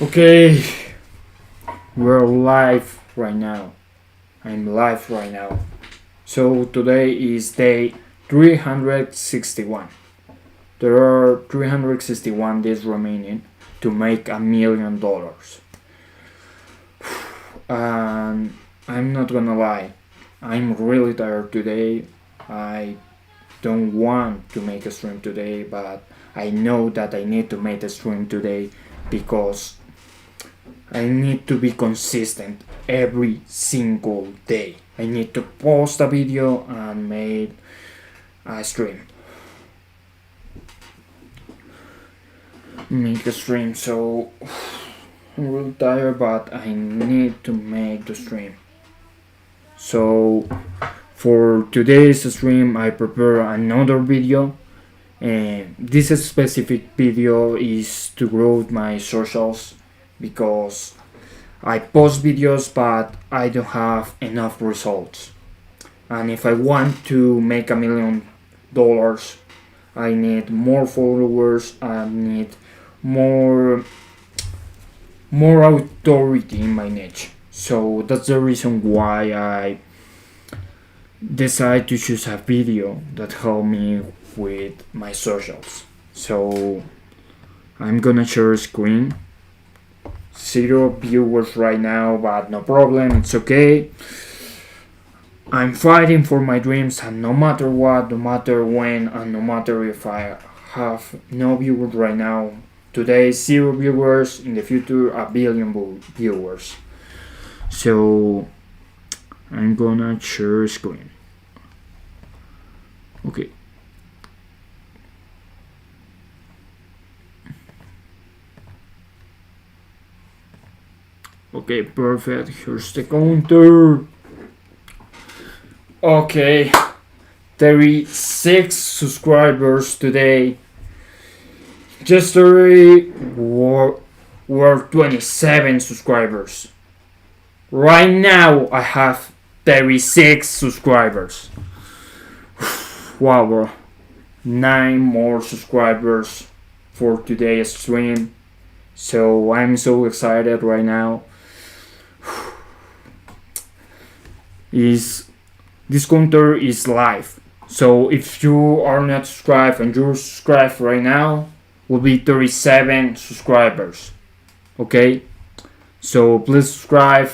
Okay, we're live right now. I'm live right now. So today is day 361. There are 361 days remaining to make $1,000,000. And I'm not gonna lie, I'm really tired today. I don't want to make a stream today, but I know that I need to make a stream today because I need to be consistent every single day. I need to post a video and make a stream. Make a stream, so I'm really tired, but I need to make the stream. So for today's stream, I prepare another video, and this specific video is to grow my socials because I post videos but I don't have enough results. And if I want to make $1,000,000, I need more followers, I need more authority in my niche. So that's the reason why I decide to choose a video that help me with my socials. So I'm gonna share a screen. 0 viewers right now, but no problem, it's okay. I'm fighting for my dreams, and no matter what, no matter when, and no matter if I have no viewers right now, today 0 viewers, in the future 1,000,000,000 viewers. So I'm gonna share screen. Okay. Okay, perfect. Here's the counter. Okay, 36 subscribers today. Yesterday were 27 subscribers. Right now I have 36 subscribers. Wow, bro. 9 more subscribers for today's stream. So I'm so excited right now. This counter is live. So if you are not subscribed and you're subscribed right now, will be 37 subscribers. Okay? So please subscribe.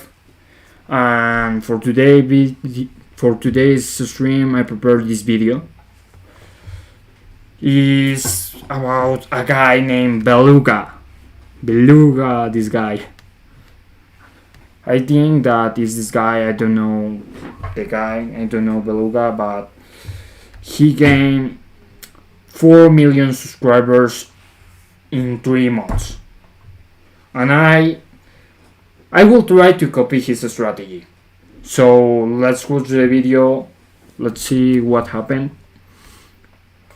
And for today's stream, I prepared this video. It's about a guy named Beluga. Beluga, this guy. I think that is this guy. I don't know the guy. I don't know Beluga, but he gained 4 million subscribers in 3 months. And I will try to copy his strategy. So let's watch the video. Let's see what happened.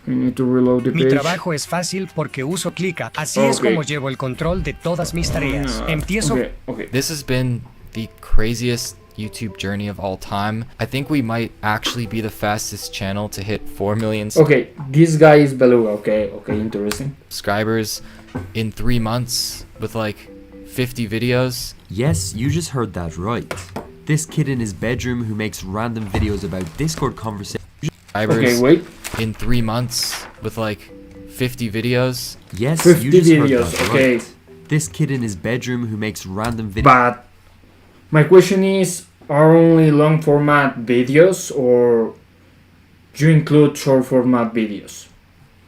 I need to reload the page. Mi trabajo es fácil porque uso Clica. Así es como llevo el control de todas mis tareas. Empiezo. Okay. This has been the craziest YouTube journey of all time. I think we might actually be the fastest channel to hit 4 million Okay, this guy is Beluga. Okay, interesting. subscribers in 3 months with like 50 videos. Yes, you just heard that right. This kid in his bedroom who makes random videos about Discord conversations. Okay, wait. In 3 months with like 50 videos. Yes, 50 you just heard videos, that okay. right. This kid in his bedroom who makes random videos. But my question is, are only long format videos or you include short format videos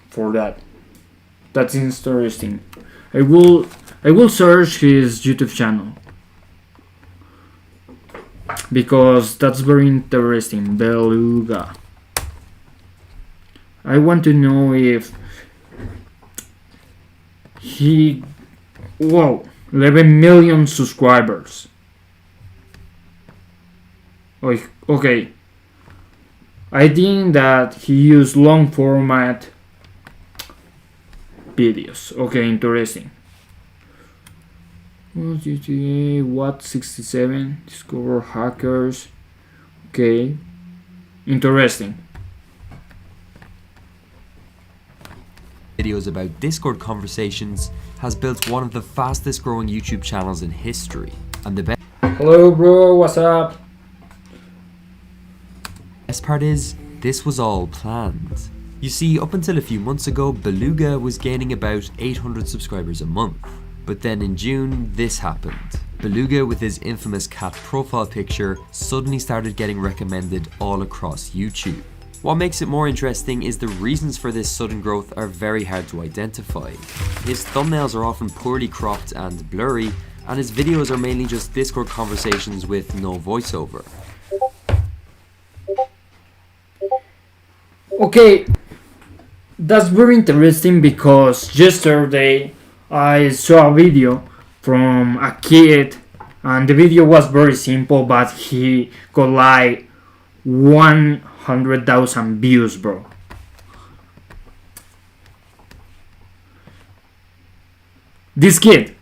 for that? That's interesting. I will search his YouTube channel because that's very interesting. Beluga. I want to know if he 11 million subscribers. Okay. I think that he used long format videos. Okay, interesting. GTA, what 67? Discover hackers. Okay, interesting. Videos about Discord conversations has built one of the fastest growing YouTube channels in history. And the Hello, bro. What's up? best part is, this was all planned. You see, up until a few months ago, Beluga was gaining about 800 subscribers a month. But then in June, this happened. Beluga, with his infamous cat profile picture, suddenly started getting recommended all across YouTube. What makes it more interesting is the reasons for this sudden growth are very hard to identify. His thumbnails are often poorly cropped and blurry, and his videos are mainly just Discord conversations with no voiceover. Okay, that's very interesting because yesterday I saw a video from a kid and the video was very simple, but he got like 100,000 views, bro. This kid,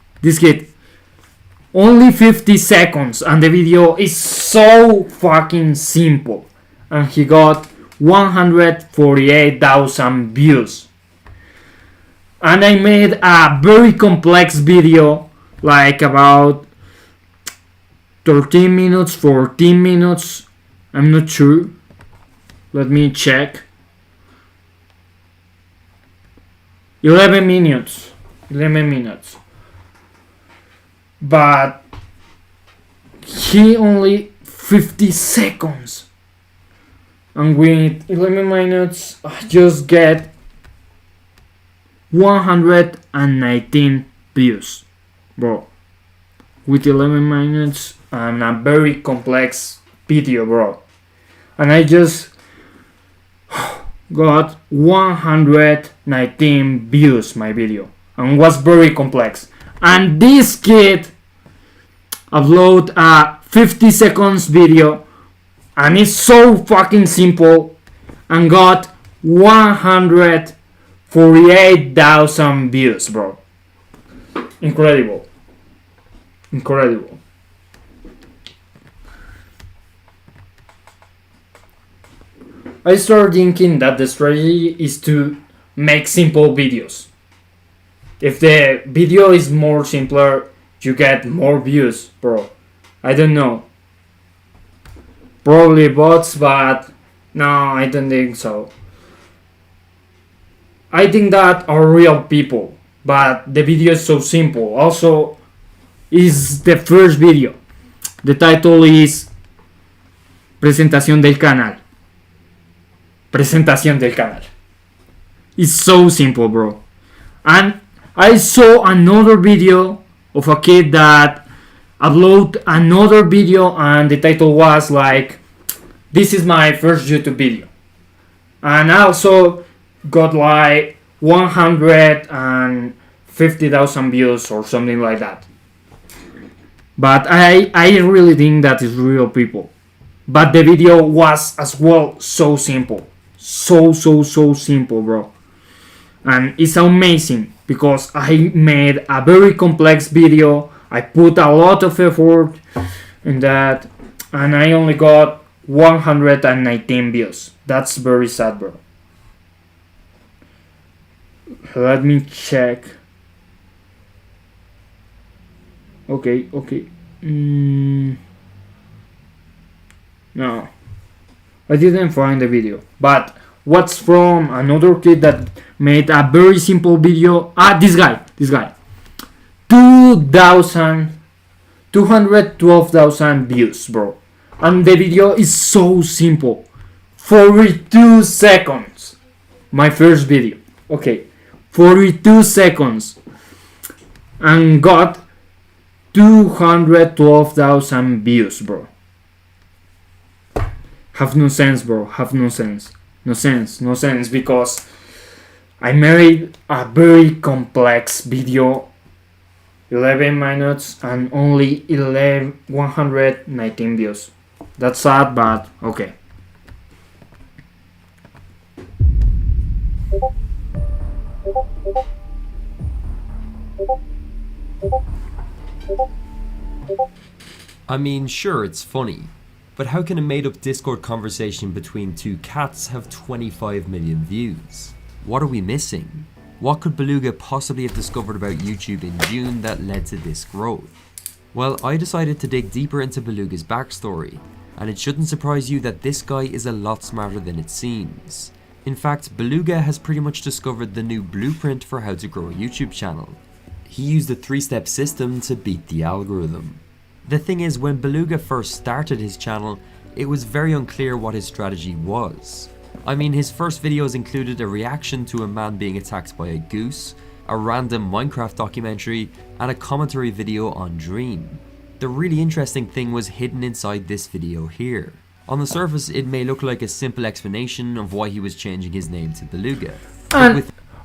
only 50 seconds and the video is so fucking simple and he got 148,000 views. And I made a very complex video, like about 13 minutes, 14 minutes, I'm not sure. Let me check. 11 minutes. But he only 50 seconds. And with 11 minutes, I just get 119 views, bro. With 11 minutes and a very complex video, bro. And I just got 119 views my video and was very complex. And this kid upload a 50 seconds video and it's so fucking simple and got 148,000 views, bro. Incredible. I started thinking that the strategy is to make simple videos. If the video is more simpler, you get more views, bro. I don't know. Probably bots, but no, I don't think so. I think that are real people, but the video is so simple. Also, is the first video. The title is Presentación del canal. It's so simple, bro. And I saw another video of a kid that upload another video and the title was like, this is my first YouTube video. And I also got like 150,000 views or something like that. But I really think that is real people. But the video was as well so simple. So simple, bro. And it's amazing because I made a very complex video. I put a lot of effort in that and I only got 119 views. That's very sad, bro. Let me check. Okay. No, I didn't find the video. But what's from another kid that made a very simple video? This guy. 212,000 views, bro. And the video is so simple. 42 seconds. My first video. Okay. 42 seconds. And got 212,000 views, bro. Have no sense, bro. No sense because I made a very complex video. 11 minutes and only 119 views. That's sad, but okay. I mean, sure, it's funny, but how can a made-up Discord conversation between two cats have 25 million views? What are we missing? What could Beluga possibly have discovered about YouTube in June that led to this growth? Well, I decided to dig deeper into Beluga's backstory, and it shouldn't surprise you that this guy is a lot smarter than it seems. In fact, Beluga has pretty much discovered the new blueprint for how to grow a YouTube channel. He used a 3-step system to beat the algorithm. The thing is, when Beluga first started his channel, it was very unclear what his strategy was. I mean, his first videos included a reaction to a man being attacked by a goose, a random Minecraft documentary, and a commentary video on Dream. The really interesting thing was hidden inside this video here. On the surface, it may look like a simple explanation of why he was changing his name to Beluga.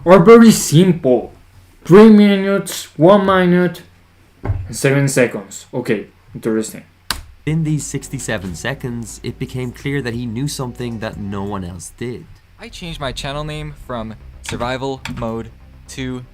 Or very simple. 3 minutes, 1 minute, 7 seconds. Okay, interesting. In these 67 seconds, it became clear that he knew something that no one else did. I changed my channel name from Survival Mode to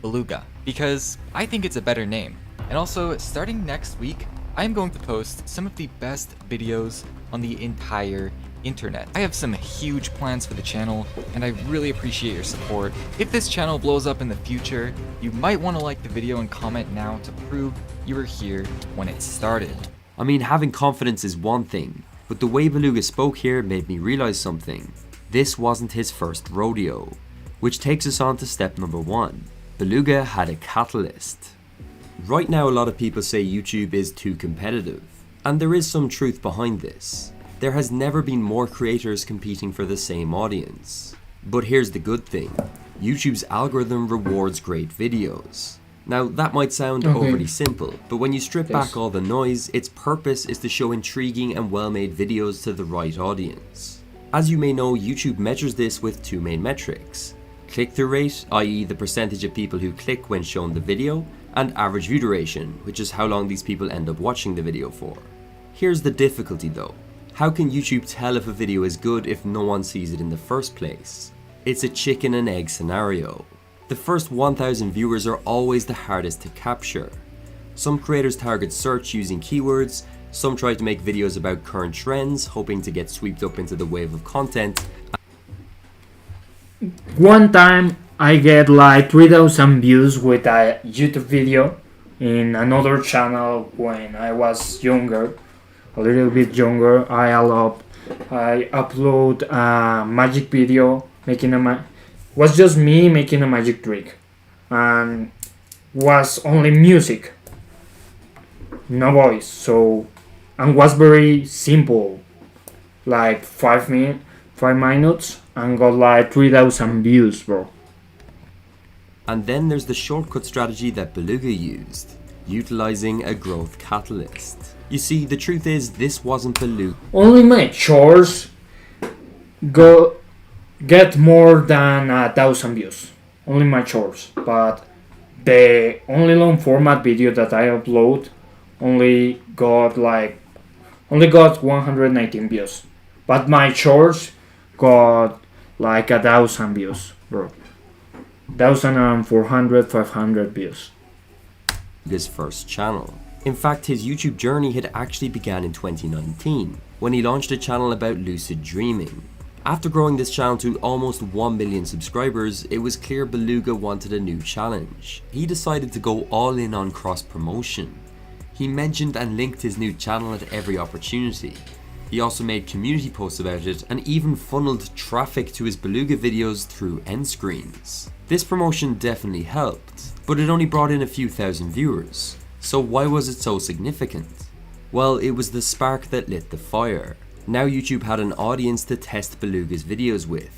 Beluga because I think it's a better name. And also, starting next week, I'm going to post some of the best videos on the entire internet. I have some huge plans for the channel, and I really appreciate your support. If this channel blows up in the future, you might want to like the video and comment now to prove you were here when it started. I mean, having confidence is one thing, but the way Beluga spoke here made me realize something. This wasn't his first rodeo. Which takes us on to step number 1. Beluga had a catalyst. Right now, a lot of people say YouTube is too competitive, and there is some truth behind this. There has never been more creators competing for the same audience. But here's the good thing. YouTube's algorithm rewards great videos. Now, that might sound overly simple, but when you strip back all the noise, its purpose is to show intriguing and well-made videos to the right audience. As you may know, YouTube measures this with 2 main metrics. Click-through rate, i.e. the percentage of people who click when shown the video, and average view duration, which is how long these people end up watching the video for. Here's the difficulty though. How can YouTube tell if a video is good if no one sees it in the first place? It's a chicken and egg scenario. The first 1,000 viewers are always the hardest to capture. Some creators target search using keywords, some try to make videos about current trends, hoping to get swept up into the wave of content. One time I get like 3,000 views with a YouTube video in another channel when I was younger, a little bit younger. I upload a magic video was just me making a magic trick, and was only music, no voice, so, and was very simple, like 5 minutes, and got like 3,000 views, bro. And then there's the shortcut strategy that Beluga used, utilizing a growth catalyst. You see, the truth is, this wasn't Beluga. Only my chores get more than 1,000 views. Only my chores, but the only long format video that I upload only got 119 views. But my chores got like 1,000 views, bro. 1,400, 500 views. His first channel. In fact, his YouTube journey had actually began in 2019, when he launched a channel about lucid dreaming. After growing this channel to almost 1 million subscribers, it was clear Beluga wanted a new challenge. He decided to go all in on cross-promotion. He mentioned and linked his new channel at every opportunity. He also made community posts about it and even funneled traffic to his Beluga videos through end screens. This promotion definitely helped, but it only brought in a few thousand viewers. So why was it so significant? Well, it was the spark that lit the fire. Now YouTube had an audience to test Beluga's videos with.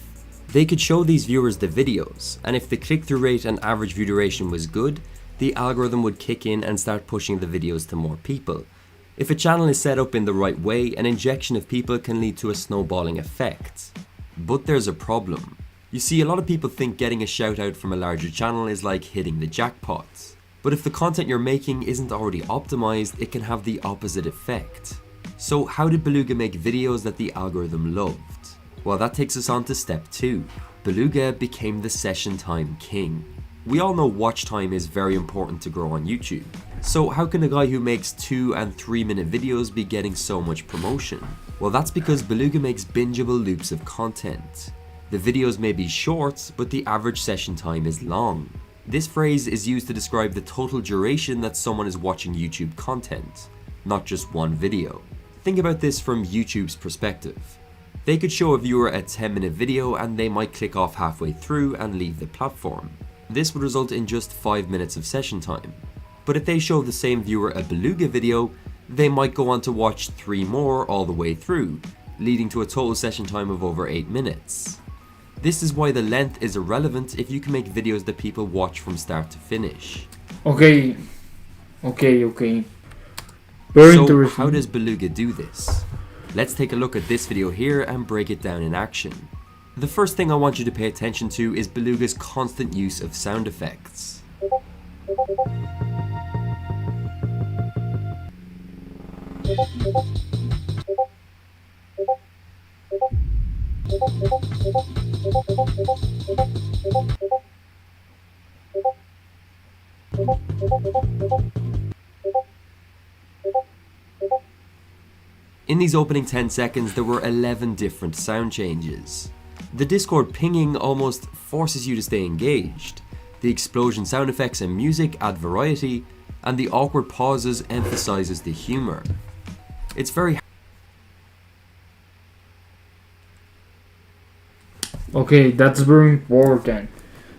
They could show these viewers the videos, and if the click-through rate and average view duration was good, the algorithm would kick in and start pushing the videos to more people. If a channel is set up in the right way, an injection of people can lead to a snowballing effect. But there's a problem. You see, a lot of people think getting a shout out from a larger channel is like hitting the jackpot. But if the content you're making isn't already optimized, it can have the opposite effect. So how did Beluga make videos that the algorithm loved? Well, that takes us on to step 2. Beluga became the session time king. We all know watch time is very important to grow on YouTube. So how can a guy who makes 2 and 3 minute videos be getting so much promotion? Well, that's because Beluga makes bingeable loops of content. The videos may be short, but the average session time is long. This phrase is used to describe the total duration that someone is watching YouTube content, not just one video. Think about this from YouTube's perspective. They could show a viewer a 10-minute video and they might click off halfway through and leave the platform. This would result in just 5 minutes of session time. But if they show the same viewer a Beluga video, they might go on to watch 3 more all the way through, leading to a total session time of over 8 minutes. This is why the length is irrelevant if you can make videos that people watch from start to finish. Okay. Very So interesting. how does Beluga do this? Let's take a look at this video here and break it down in action. The first thing I want you to pay attention to is Beluga's constant use of sound effects. In these opening 10 seconds, there were 11 different sound changes. The Discord pinging almost forces you to stay engaged. The explosion sound effects and music add variety, and the awkward pauses emphasizes the humor. It's very Okay, that's very important.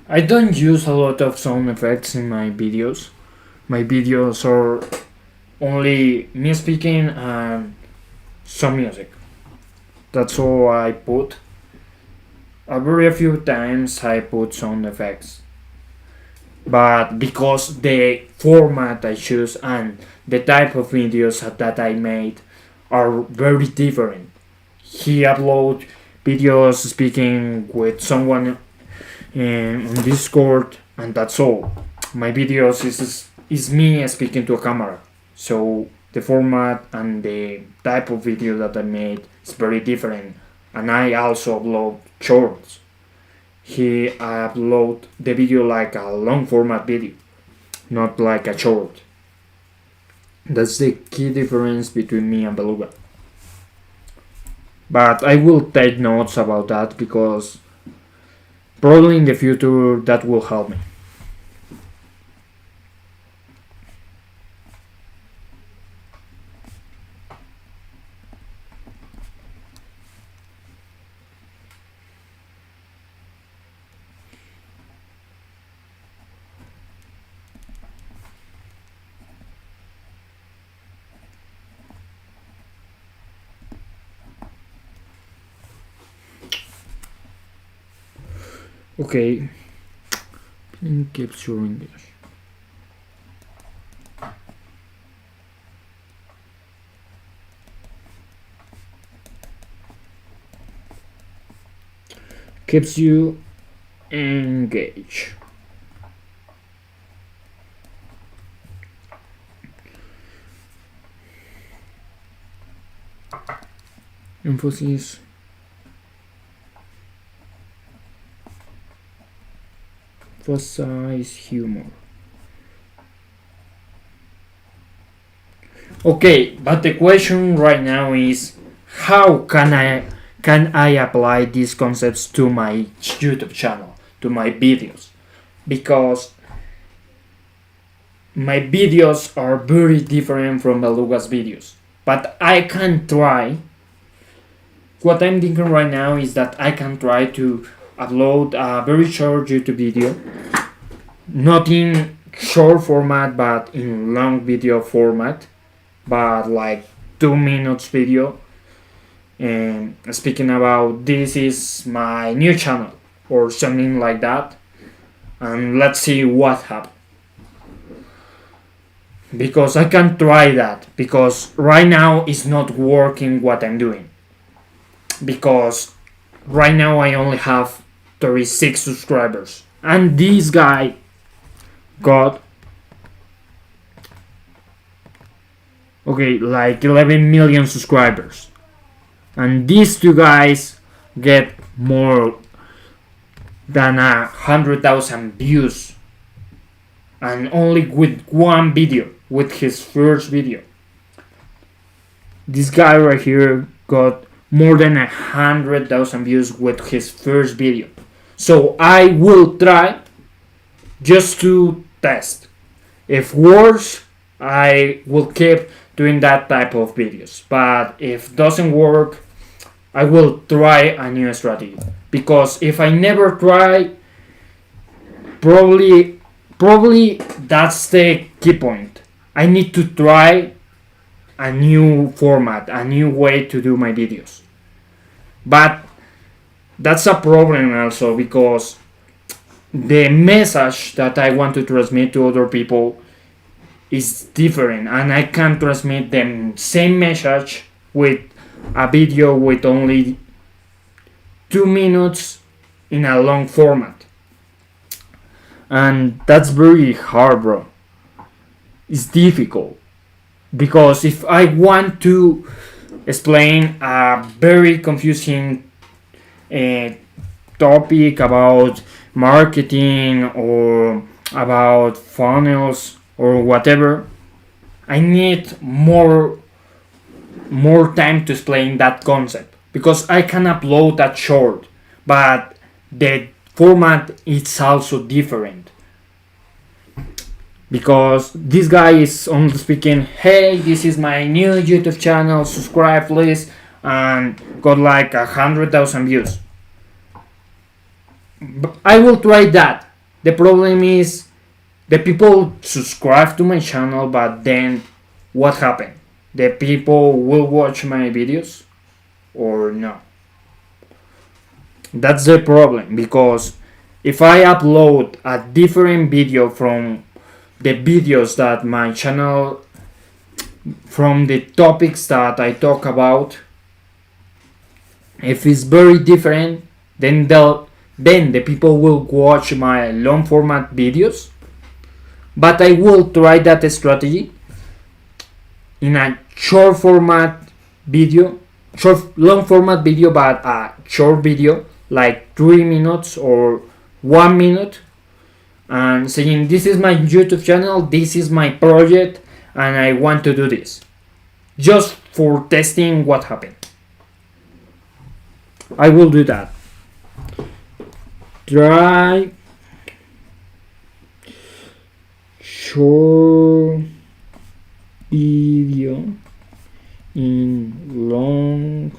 I don't use a lot of sound effects in my videos. My videos are only me speaking and some music. That's all I put. A very few times I put sound effects. But because the format I choose and the type of videos that I made are very different. He upload videos speaking with someone on Discord, and that's all. My videos is me speaking to a camera. So the format and the type of video that I made is very different. And I also upload shorts. He upload the video like a long format video, not like a short. That's the key difference between me and Beluga. But I will take notes about that because probably in the future that will help me. Okay, keeps your English. Keeps you engaged. Emphasis. Emphasize humor. Okay, but the question right now is how can I apply these concepts to my YouTube channel, to my videos? Because my videos are very different from Beluga's videos. But I can try. What I'm thinking right now is that I can try to upload a very short YouTube video, not in short format but in long video format, but like 2 minutes video, and speaking about this is my new channel or something like that, and let's see what happens. Because I can try that, because right now it's not working what I'm doing, because right now I only have 36 subscribers, and this guy got like 11 million subscribers, and these two guys get more than 100,000 views, and only with one video, with his first video. This guy right here got more than 100,000 views with his first video. So I will try just to test. If works, I will keep doing that type of videos. But if doesn't work, I will try a new strategy. Because if I never try, probably that's the key point. I need to try a new format, a new way to do my videos. But that's a problem also, because the message that I want to transmit to other people is different, and I can transmit the same message with a video with only 2 minutes in a long format. And that's very hard, bro. It's difficult, because if I want to explain a very confusing topic about marketing or about funnels or whatever, I need more time to explain that concept, because I can upload that short, but the format is also different. Because this guy is only speaking, hey, this is my new YouTube channel, subscribe please, and got like 100,000 views. But I will try that. The problem is the people subscribe to my channel, but then what happened? The people will watch my videos or no? That's the problem, because if I upload a different video from the videos that my channel, from the topics that I talk about, if it's very different, then the people will watch my long format videos. But I will try that strategy in a short format video, long format video, but a short video like 3 minutes or 1 minute, and saying this is my YouTube channel, this is my project, and I want to do this, just for testing what happened. I will do that. Try short video in long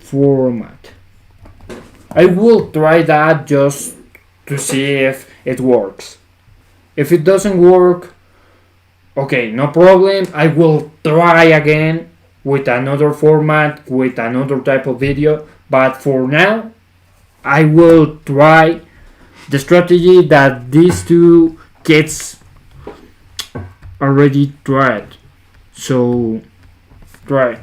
format. I will try that just to see if it works. If it doesn't work, okay, no problem. I will try again with another format, with another type of video. But for now, I will try the strategy that these two kids already tried. So, try.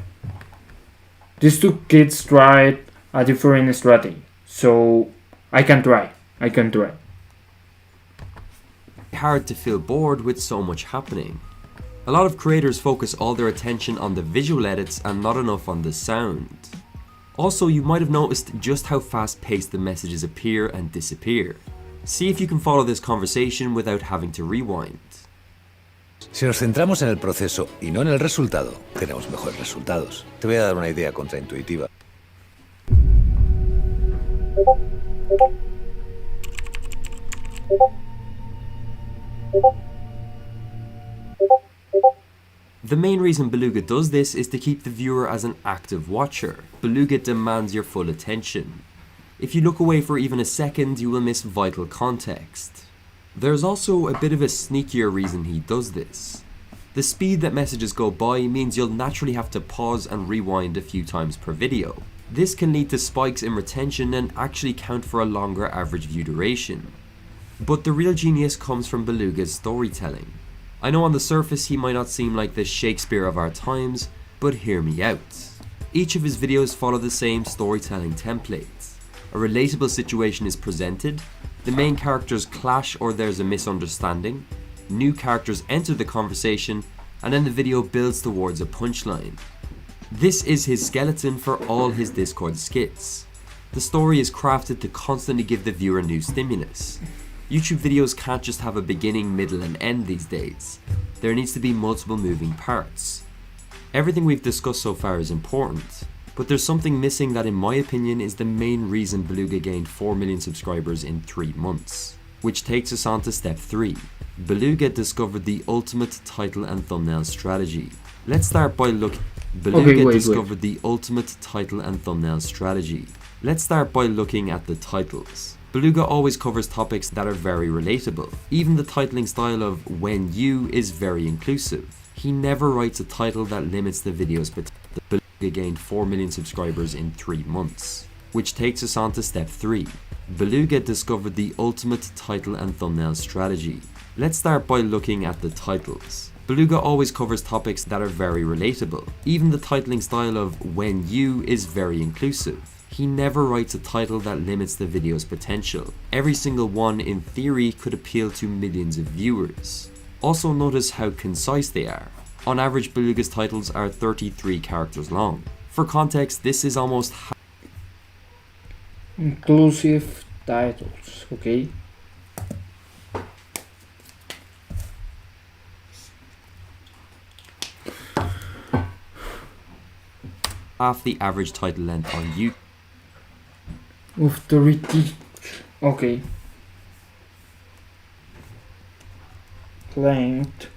These two kids tried a different strategy. So, I can try. Hard to feel bored with so much happening. A lot of creators focus all their attention on the visual edits and not enough on the sound. Also, you might have noticed just how fast-paced the messages appear and disappear. See if you can follow this conversation without having to rewind. Si nos centramos en el proceso y no en el resultado, tenemos mejores resultados. Te voy a dar una idea contraintuitiva. The main reason Beluga does this is to keep the viewer as an active watcher. Beluga demands your full attention. If you look away for even a second, you will miss vital context. There's also a bit of a sneakier reason he does this. The speed that messages go by means you'll naturally have to pause and rewind a few times per video. This can lead to spikes in retention and actually count for a longer average view duration. But the real genius comes from Beluga's storytelling. I know on the surface he might not seem like the Shakespeare of our times, but hear me out. Each of his videos follow the same storytelling template. A relatable situation is presented, the main characters clash or there's a misunderstanding, new characters enter the conversation, and then the video builds towards a punchline. This is his skeleton for all his Discord skits. The story is crafted to constantly give the viewer new stimulus. YouTube videos can't just have a beginning, middle and end these days. There needs to be multiple moving parts. Everything we've discussed so far is important, But there's something missing that in my opinion is the main reason Beluga gained 4 million subscribers in 3 months. Which takes us on to step 3. Beluga discovered the ultimate title and thumbnail strategy. Let's start by looking... Beluga discovered the ultimate title and thumbnail strategy. Let's start by looking at the titles. Beluga always covers topics that are very relatable. Even the titling style of When You is very inclusive. He never writes a title that limits the video's potential. Beluga gained 4 million subscribers in 3 months. Which takes us on to step 3. Beluga discovered the ultimate title and thumbnail strategy. Let's start by looking at the titles. Beluga always covers topics that are very relatable. Even the titling style of When You is very inclusive. He never writes a title that limits the video's potential. Every single one in theory could appeal to millions of viewers. Also notice how concise they are. On average, Beluga's titles are 33 characters long. For context, this is almost inclusive titles, okay? half the average title length on YouTube. Authority, okay. Length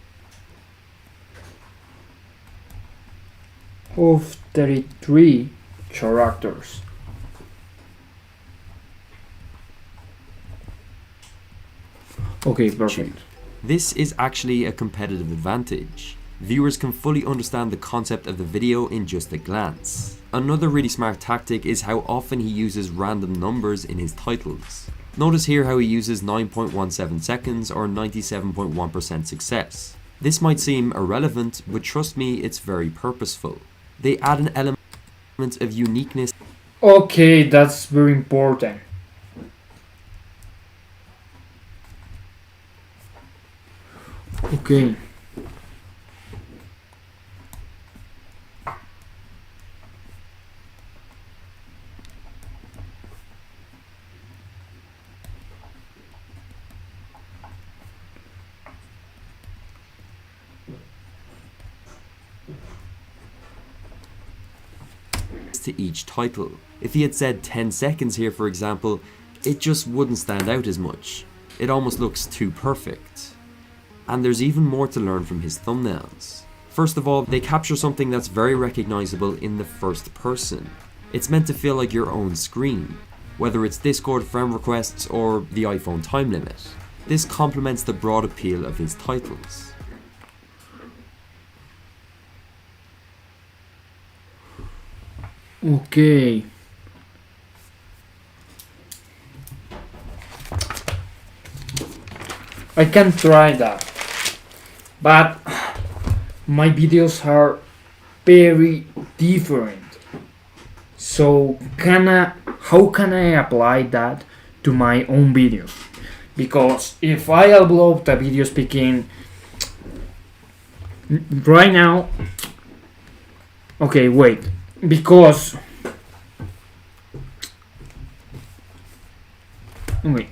of 33 characters. Okay, perfect. This is actually a competitive advantage. Viewers can fully understand the concept of the video in just a glance. Another really smart tactic is how often he uses random numbers in his titles. Notice here how he uses 9.17 seconds or 97.1% success. This might seem irrelevant, but trust me, it's very purposeful. They add an element of uniqueness. Okay, that's very important. Okay. To each title. If he had said 10 seconds here, for example, it just wouldn't stand out as much. It almost looks too perfect. And there's even more to learn from his thumbnails. First of all, they capture something that's very recognizable in the first person. It's meant to feel like your own screen, whether it's Discord friend requests or the iPhone time limit. This complements the broad appeal of his titles. Okay. I can try that, but my videos are very different. So how can I apply that to my own video? Because if I upload a video speaking right now, okay, wait. Because wait,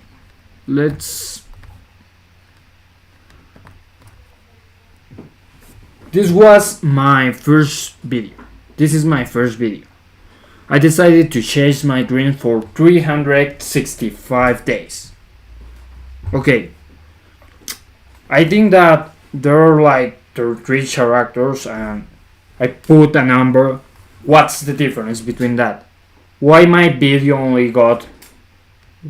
this was my first video. This is my first video. I decided to chase my dream for 365 days. Okay, I think that there are like 33 characters and I put a number. What's the difference between that? Why my video only got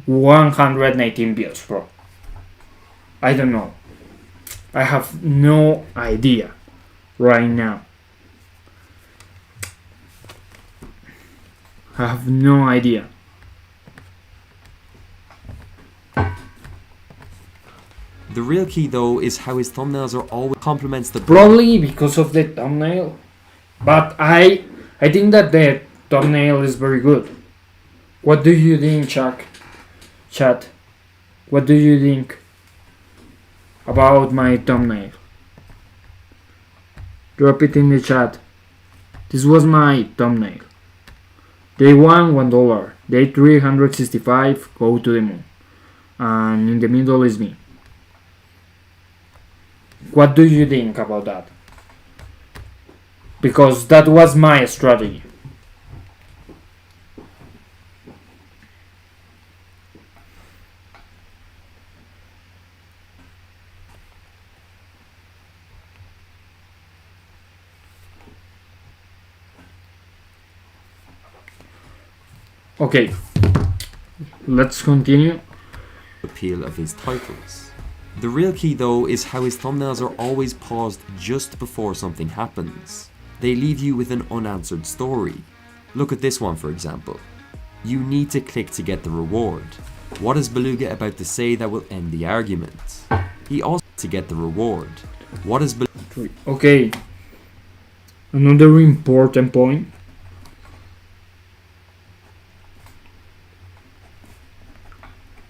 119 views, bro? I don't know. I have no idea right now. I have no idea. The real key though is how his thumbnails are always complements the Probably because of the thumbnail, but I think that the thumbnail is very good. What do you think, Chat? What do you think about my thumbnail? Drop it in the chat. This was my thumbnail. Day 1, $1. Day 365, go to the moon. And in the middle is me. What do you think about that? Because that was my strategy. Okay, let's continue. Appeal of his titles. The real key though is how his thumbnails are always paused just before something happens. They leave you with an unanswered story. Look at this one for example. You need to click to get the reward. What is Beluga about to say that will end the argument? He also to get the reward. What is Beluga? Okay, another important point.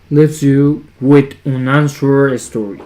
Leaves you with unanswered story.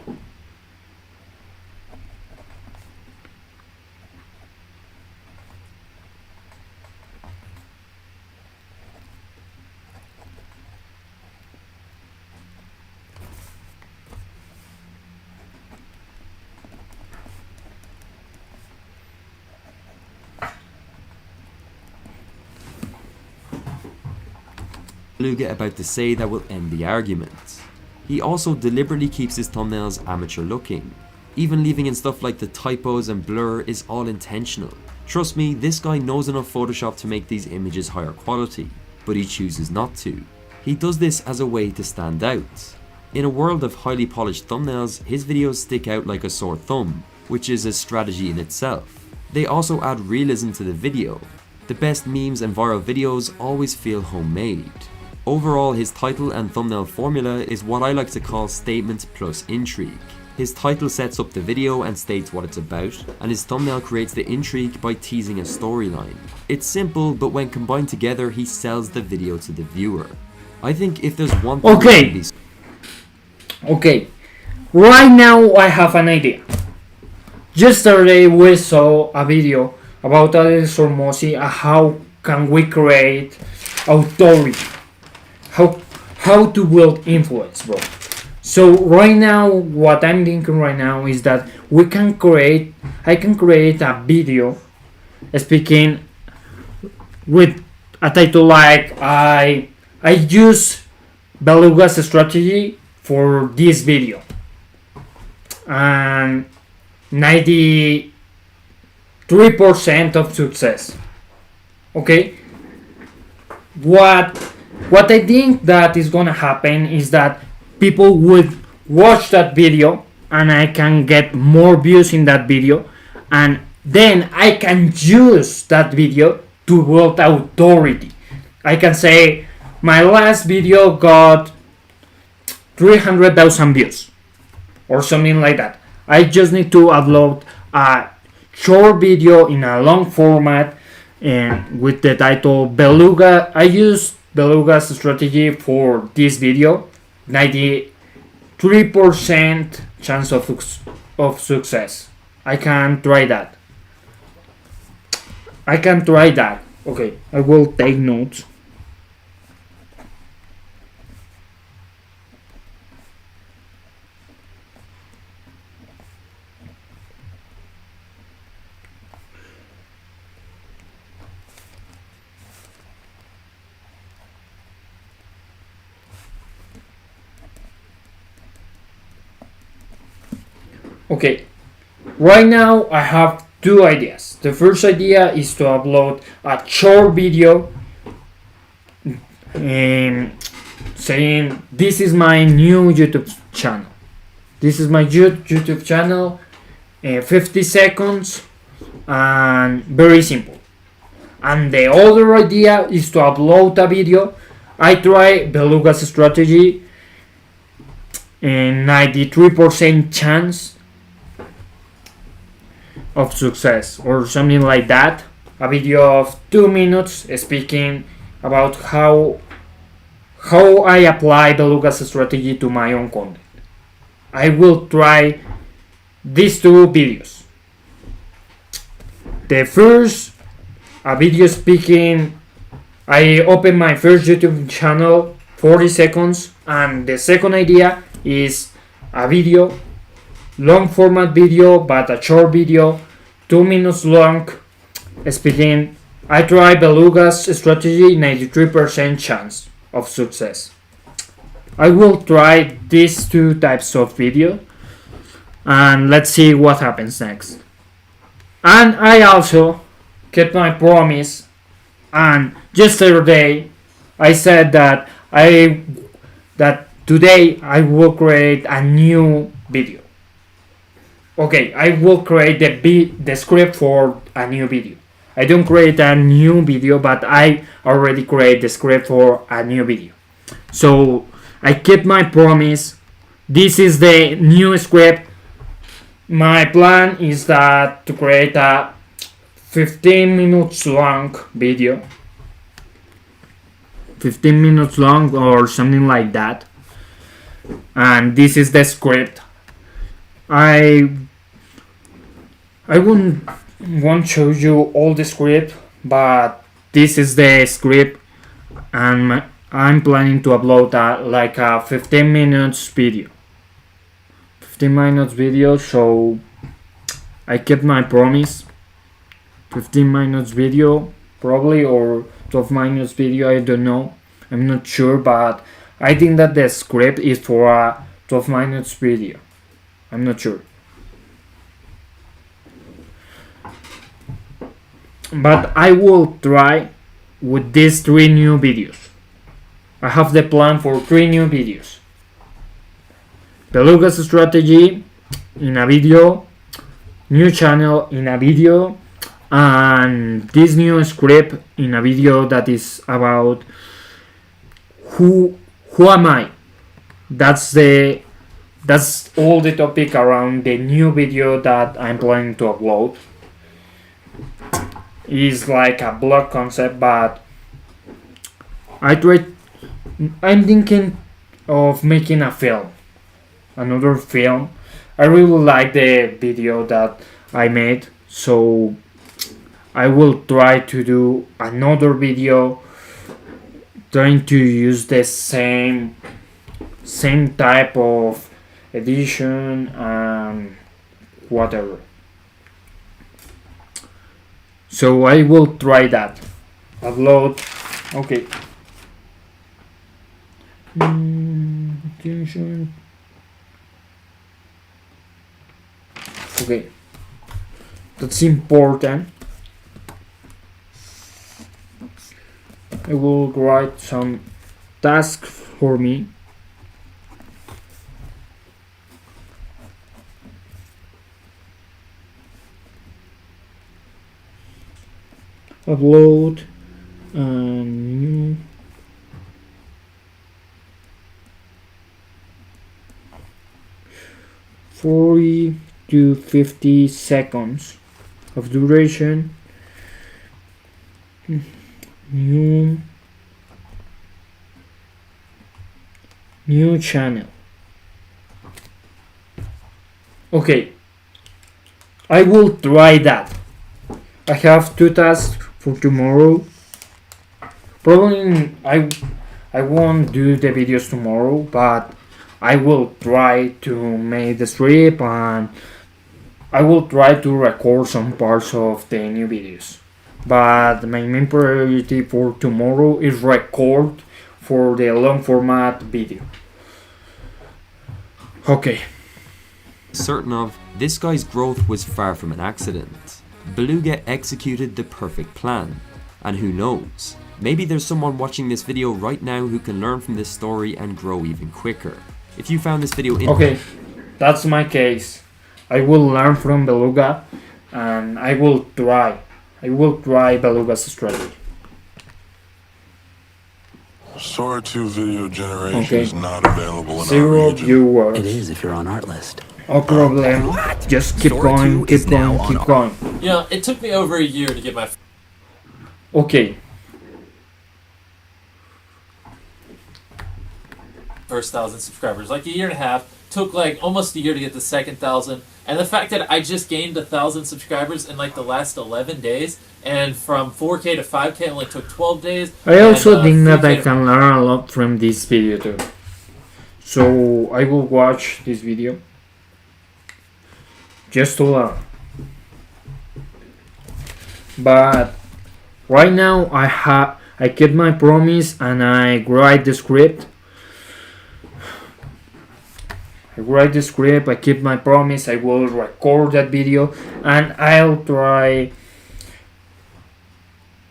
Beluga about to say that will end the argument. He also deliberately keeps his thumbnails amateur looking. Even leaving in stuff like the typos and blur is all intentional. Trust me, this guy knows enough Photoshop to make these images higher quality, but he chooses not to. He does this as a way to stand out. In a world of highly polished thumbnails, his videos stick out like a sore thumb, which is a strategy in itself. They also add realism to the video. The best memes and viral videos always feel homemade. Overall, his title and thumbnail formula is what I like to call statement plus intrigue. His title sets up the video and states what it's about, and his thumbnail creates the intrigue by teasing a storyline. It's simple, but when combined together, he sells the video to the viewer. I think if there's one thing Okay, right now I have an idea. Yesterday we saw a video about Alex Hormozzi, how can we create authority, how to build influence, bro. So right now what I'm thinking right now is that I can create a video speaking with a title like I use Beluga's strategy for this video, and 93% of success. Okay, what I think that is gonna happen is that people would watch that video and I can get more views in that video, and then I can use that video to build authority. I can say my last video got 300,000 views or something like that. I just need to upload a short video in a long format and with the title Beluga. I use Beluga's strategy for this video. 93% chance of success. I can try that. Okay, I will take notes. Okay, right now I have two ideas. The first idea is to upload a short video saying this is my new YouTube channel. This is my YouTube channel, 50 seconds, and very simple. And the other idea is to upload a video. I try Beluga's strategy, 93% chance of success or something like that. A video of 2 minutes speaking about how I apply Beluga's strategy to my own content. I will try these two videos. The first, a video speaking, I open my first YouTube channel, 40 seconds, and the second idea is a video, long format video, but a short video, 2 minutes long, speaking, I try Beluga's strategy, 93% chance of success. I will try these two types of video and let's see what happens next. And I also kept my promise, and yesterday I said that today I will create a new video. Okay, I will create the script for a new video. I don't create a new video, but I already create the script for a new video. So I keep my promise. This is the new script. My plan is that to create a 15 minutes long video. 15 minutes long or something like that. And this is the script. I won't show you all the script, but this is the script, and I'm planning to upload like a 15 minutes video. 15 minutes video, so I kept my promise. 15 minutes video probably, or 12 minutes video, I don't know, I'm not sure, but I think that the script is for a 12 minutes video. I'm not sure, but I will try with these 3 new videos. I have the plan for 3 new videos. Beluga's strategy in a video, new channel in a video, and this new script in a video that is about who am I. That's all the topic around the new video that I'm planning to upload. It's like a blog concept, but I'm thinking of making a film, another film. I really like the video that I made, so I will try to do another video trying to use the same type of edition and whatever. So I will try that. Upload. Okay. Okay. That's important. I will write some tasks for me. Upload new 40 to 50 seconds of duration. New channel. Okay, I will try that. I have 2 tasks for tomorrow. Probably I won't do the videos tomorrow, but I will try to make the script and I will try to record some parts of the new videos. But my main priority for tomorrow is record for the long format video. Okay. Certain of, this guy's growth was far from an accident. Beluga executed the perfect plan. And who knows, maybe there's someone watching this video right now who can learn from this story and grow even quicker. If you found this video okay, that's my case. I will learn from Beluga and I will try Beluga's strategy. Sora 2 video generation is not available in our 0 region. viewers. It is if you're on Artlist. No problem. Just keep going, keep going, keep going. You know, it took me over a year to get my Okay. first 1,000 subscribers. Like a year and a half. Took like almost a year to get the second 1,000. And the fact that I just gained 1,000 subscribers in like the last 11 days, and from 4K to 5K only took 12 days. I also think that I 3K can learn a lot from this video too. So I will watch this video just to learn. But right now I kept my promise and I write the script. I keep my promise, I will record that video and I'll try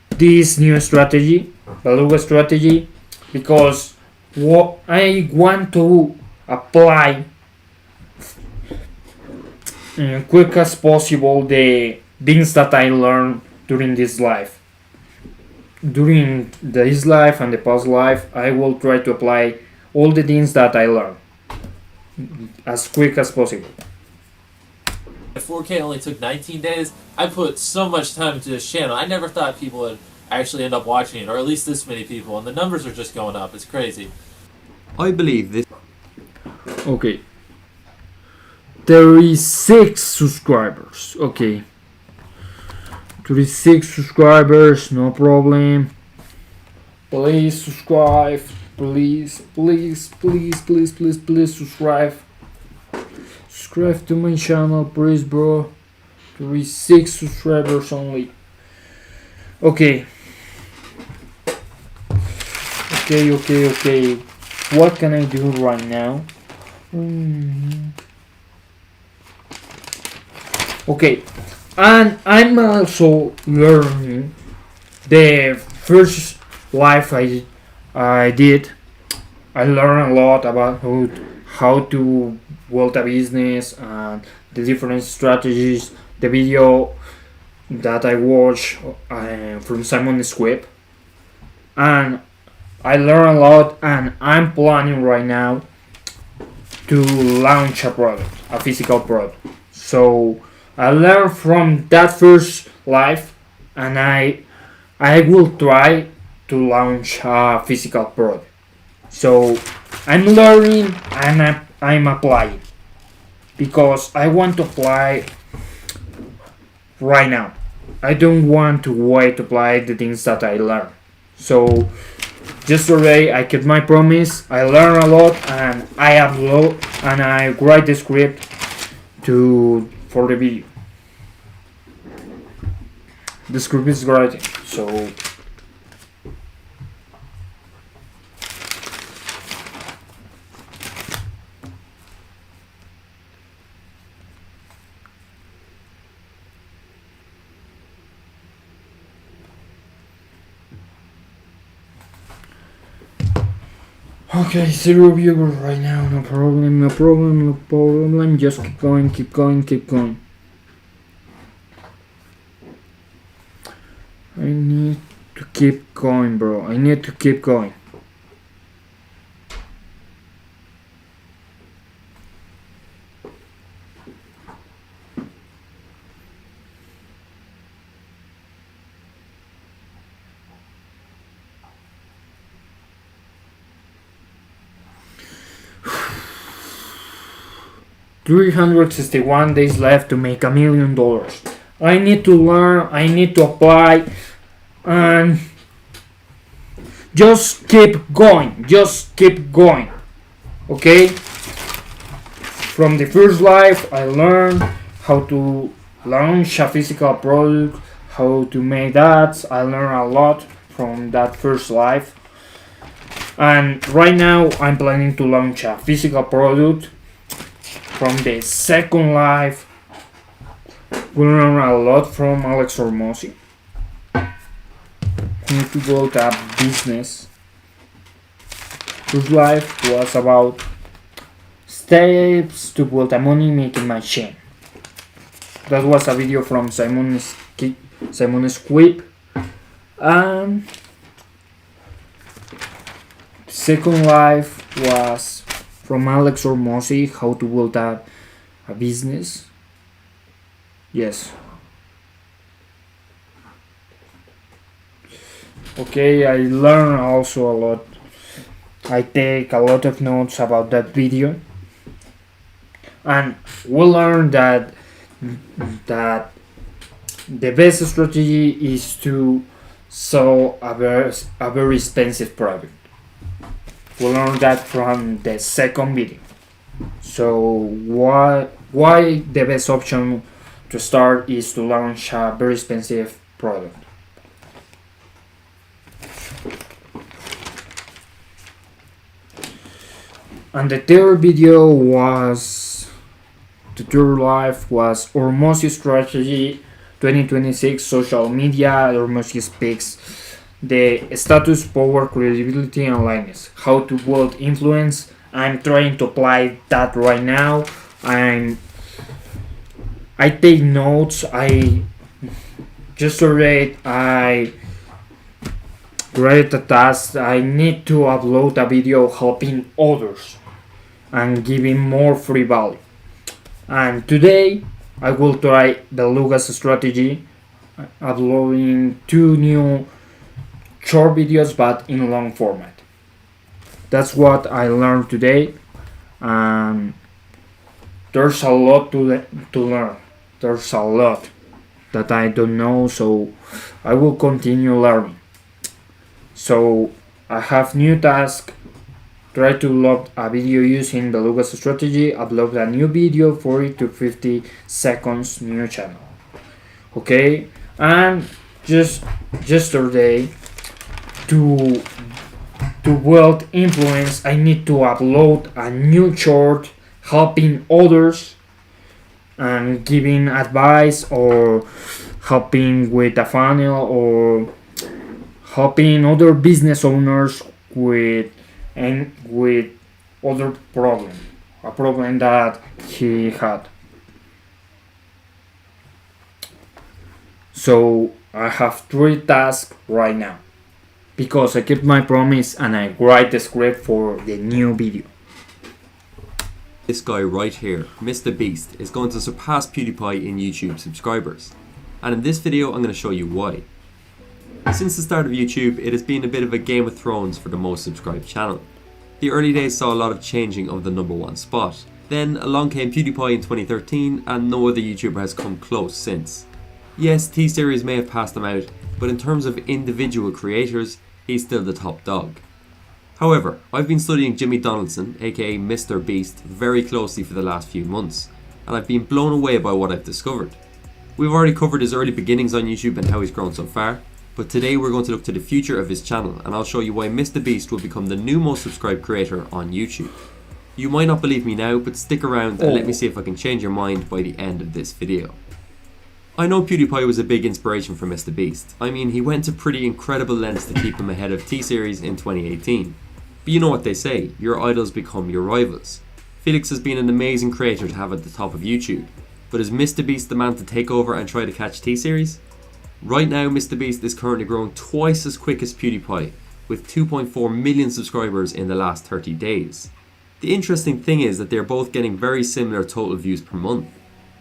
this new strategy, Beluga strategy, because what I want to apply quick as possible the things that I learned during this life. During this life and the past life, I will try to apply all the things that I learned as quick as possible. 4K only took 19 days. I put so much time into this channel. I never thought people would actually end up watching it, or at least this many people, and the numbers are just going up. It's crazy. I believe this. Okay. 36 subscribers. Okay. 36 subscribers, no problem. Please subscribe. Please subscribe. Subscribe to my channel, please, bro. 36 subscribers only. Okay. Okay. What can I do right now? Okay. And I'm also learning the first live I did. I learned a lot about how to build a business and the different strategies. The video that I watched from Simon Squibb, and I learned a lot, and I'm planning right now to launch a product, a physical product. So I learned from that first live, and I will try to launch a physical product. So I'm learning and I'm applying, because I want to apply right now. I don't want to wait to apply the things that I learned. So yesterday I kept my promise. I learned a lot, and I upload and I write the script for the video. The script is writing, so okay, 0 viewers right now, no problem. Just keep going. I need to keep going, bro. I need to keep going. $361 days left to make $1 million. I need to learn, I need to apply, and just keep going. Okay? From the first live, I learned how to launch a physical product, how to make ads. I learned a lot from that first live. And right now, I'm planning to launch a physical product. From the second live, we learned a lot from Alex Hormozi. We need to build a business. First live was about steps to build a money-making machine. That was a video from Simon Squibb. And second live was from Alex Hormozi, how to build a business. Yes. Okay, I learned also a lot. I take a lot of notes about that video. And we learned that the best strategy is to sell a very expensive product. We learned that from the second video. So why the best option to start is to launch a very expensive product. And the third video was, the third live was Hormozi Strategy 2026 social media. Hormozi speaks the status, power, credibility, and likeness. How to build influence. I'm trying to apply that right now. I take notes. Yesterday I created a task. I need to upload a video helping others and giving more free value. And today I will try Beluga's strategy, uploading 2 new short videos but in long format. That's what I learned today, and there's a lot to learn. There's a lot that I don't know, so I will continue learning. So I have new task. Try to upload a video using Beluga's strategy. Upload a new video, 40 to 50 seconds, new channel. Okay, and just yesterday to build influence, I need to upload a new short helping others and giving advice or helping with a funnel or helping other business owners with other a problem that he had. So I have 3 tasks right now because I kept my promise and I write the script for the new video. This guy right here, MrBeast, is going to surpass PewDiePie in YouTube subscribers. And in this video I'm going to show you why. Since the start of YouTube, it has been a bit of a Game of Thrones for the most subscribed channel. The early days saw a lot of changing of the #1 spot. Then along came PewDiePie in 2013 and no other YouTuber has come close since. Yes, T-Series may have passed him out, but in terms of individual creators, he's still the top dog. However, I've been studying Jimmy Donaldson, aka MrBeast, very closely for the last few months, and I've been blown away by what I've discovered. We've already covered his early beginnings on YouTube and how he's grown so far, but today we're going to look to the future of his channel and I'll show you why MrBeast will become the new most subscribed creator on YouTube. You might not believe me now, but stick around and let me see if I can change your mind by the end of this video. I know PewDiePie was a big inspiration for MrBeast. I mean, he went to pretty incredible lengths to keep him ahead of T-Series in 2018. But you know what they say, your idols become your rivals. Felix has been an amazing creator to have at the top of YouTube, but is MrBeast the man to take over and try to catch T-Series? Right now, MrBeast is currently growing twice as quick as PewDiePie, with 2.4 million subscribers in the last 30 days. The interesting thing is that they're both getting very similar total views per month.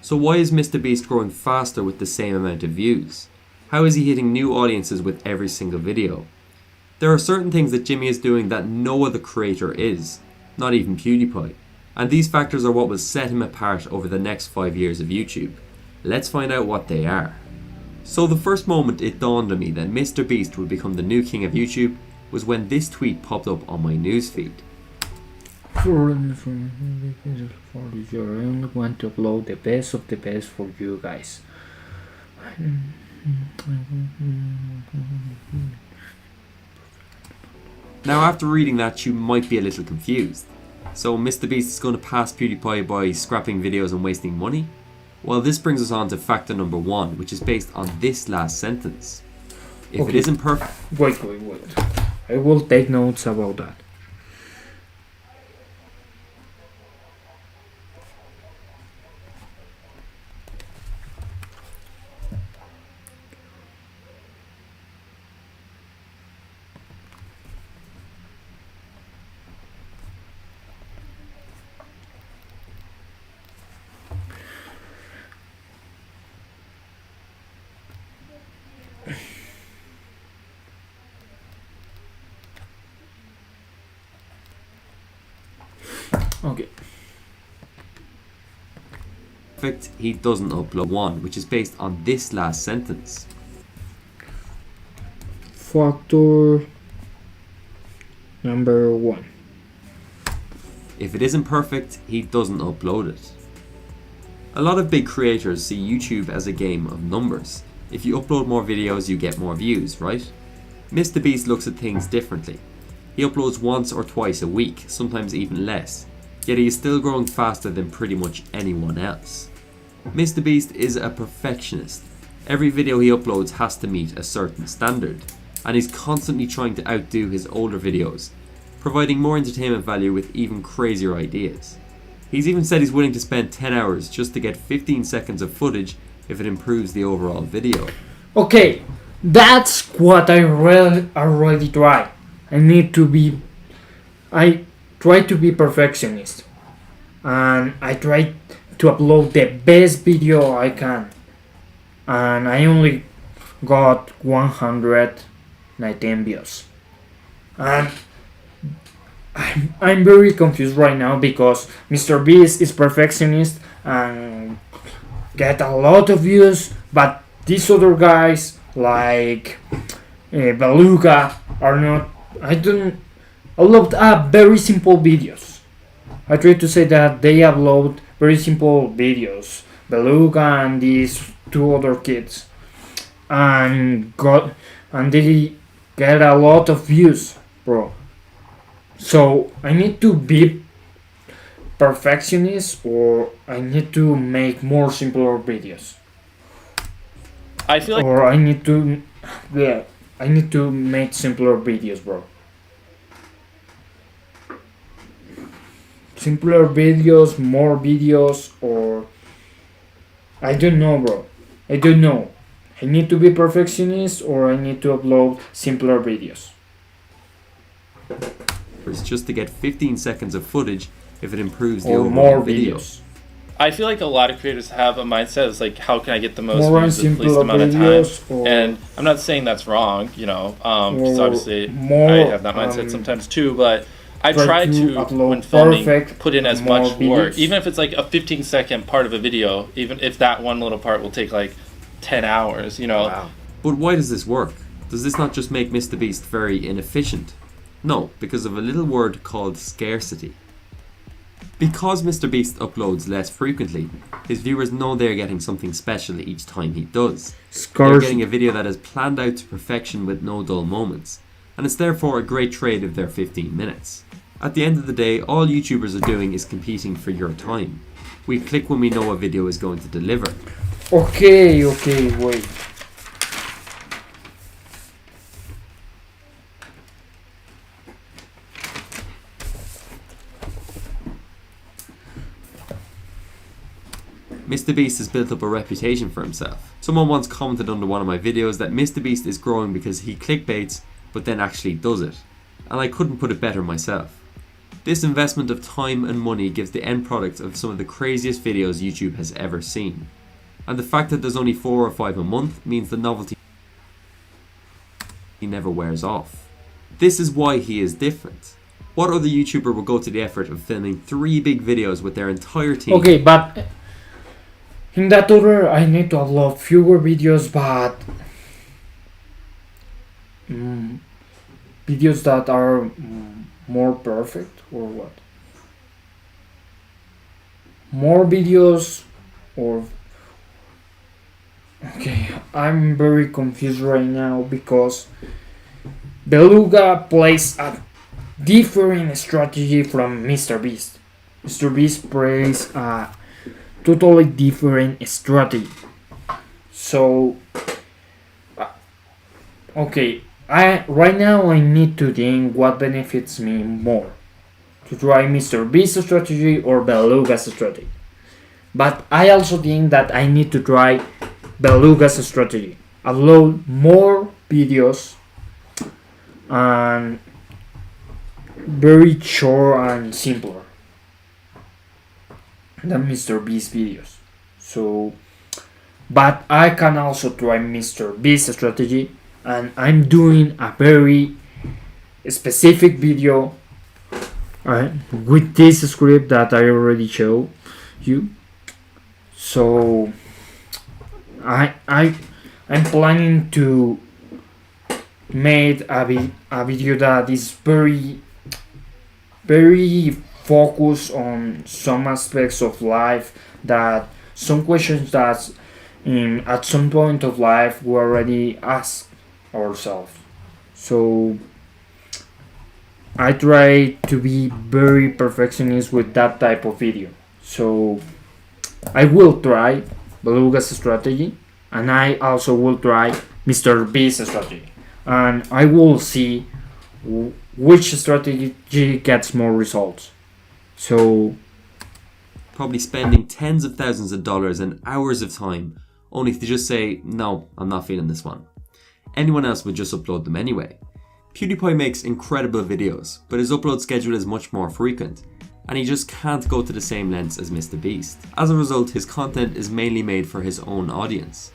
So why is MrBeast growing faster with the same amount of views? How is he hitting new audiences with every single video? There are certain things that Jimmy is doing that no other creator is, not even PewDiePie. And these factors are what will set him apart over the next 5 years of YouTube. Let's find out what they are. So the first moment it dawned on me that MrBeast would become the new king of YouTube was when this tweet popped up on my newsfeed. For you, I only want to upload the best of the best for you guys. Now after reading that, you might be a little confused. So MrBeast is going to pass PewDiePie by scrapping videos and wasting money? Well, this brings us on to factor number 1, which is based on this last sentence. If it isn't perfect... Wait. I will take notes about that. Okay. Perfect, he doesn't upload 1, which is based on this last sentence. Factor number 1. If it isn't perfect, he doesn't upload it. A lot of big creators see YouTube as a game of numbers. If you upload more videos, you get more views, right? MrBeast looks at things differently. He uploads once or twice a week, sometimes even less, yet he is still growing faster than pretty much anyone else. MrBeast is a perfectionist. Every video he uploads has to meet a certain standard. and he's constantly trying to outdo his older videos, providing more entertainment value with even crazier ideas. He's even said he's willing to spend 10 hours just to get 15 seconds of footage if it improves the overall video. Okay, that's what I already try. I try to be perfectionist, and I try to upload the best video I can, and I only got 119 views, and I'm very confused right now because Mr. Beast is perfectionist and get a lot of views, but these other guys like Beluga are not. I upload very simple videos. I try to say that they upload very simple videos, Beluga and these two other kids, and they get a lot of views, bro. So I need to be perfectionist, or I need to make more simpler videos. I feel like, or I need to make simpler videos, bro. Simpler videos, more videos, or I don't know, bro. I don't know. I need to be perfectionist, or I need to upload simpler videos. Just to get 15 seconds of footage if it improves the Or overall more video. videos. I feel like a lot of creators have a mindset of like, how can I get the most More and views in the least simpler amount of time? videos, or- And I'm not saying that's wrong, you know, because Or obviously more, I have that mindset sometimes too, but I try try to to, upload when filming, perfect, put in as more much work. videos. Even if it's like a 15-second part of a video, even if that one little part will take like 10 hours, you know. Wow. But why does this work? Does this not just make MrBeast very inefficient? No, because of a little word called scarcity. Because MrBeast uploads less frequently, his viewers know they're getting something special each time he does. They're getting a video that is planned out to perfection with no dull moments, and it's therefore a great trade of their 15 minutes. At the end of the day, all YouTubers are doing is competing for your time. We click when we know a video is going to deliver. Okay, wait. MrBeast has built up a reputation for himself. Someone once commented under one of my videos that MrBeast is growing because he clickbaits but then actually does it. And I couldn't put it better myself. This investment of time and money gives the end product of some of the craziest videos YouTube has ever seen. And the fact that there's only 4 or 5 a month means the novelty never wears off. This is why he is different. What other YouTuber will go to the effort of filming 3 big videos with their entire team? Okay, but in that order, I need to upload fewer videos, but videos that are more perfect, or what? More videos, or... Okay, I'm very confused right now because Beluga plays a different strategy from MrBeast. MrBeast plays a totally different strategy. So, okay, right now I need to think what benefits me more, to try MrBeast's strategy or Beluga's strategy. But I also think that I need to try Beluga's strategy. Upload more videos and very short and simpler than MrBeast videos. So, but I can also try MrBeast strategy, and I'm doing a very specific video with this script that I already showed you. So I'm planning to make a video that is very focused on some aspects of life, that some questions that at some point of life we already ask ourselves. So I try to be very perfectionist with that type of video. So I will try Beluga's strategy, and I also will try MrBeast's strategy. and I will see which strategy gets more results. So Probably spending tens of thousands of dollars and hours of time only to just say, no, I'm not feeling this one. Anyone else would just upload them anyway. PewDiePie makes incredible videos, but his upload schedule is much more frequent, and he just can't go to the same lengths as MrBeast. As a result, his content is mainly made for his own audience.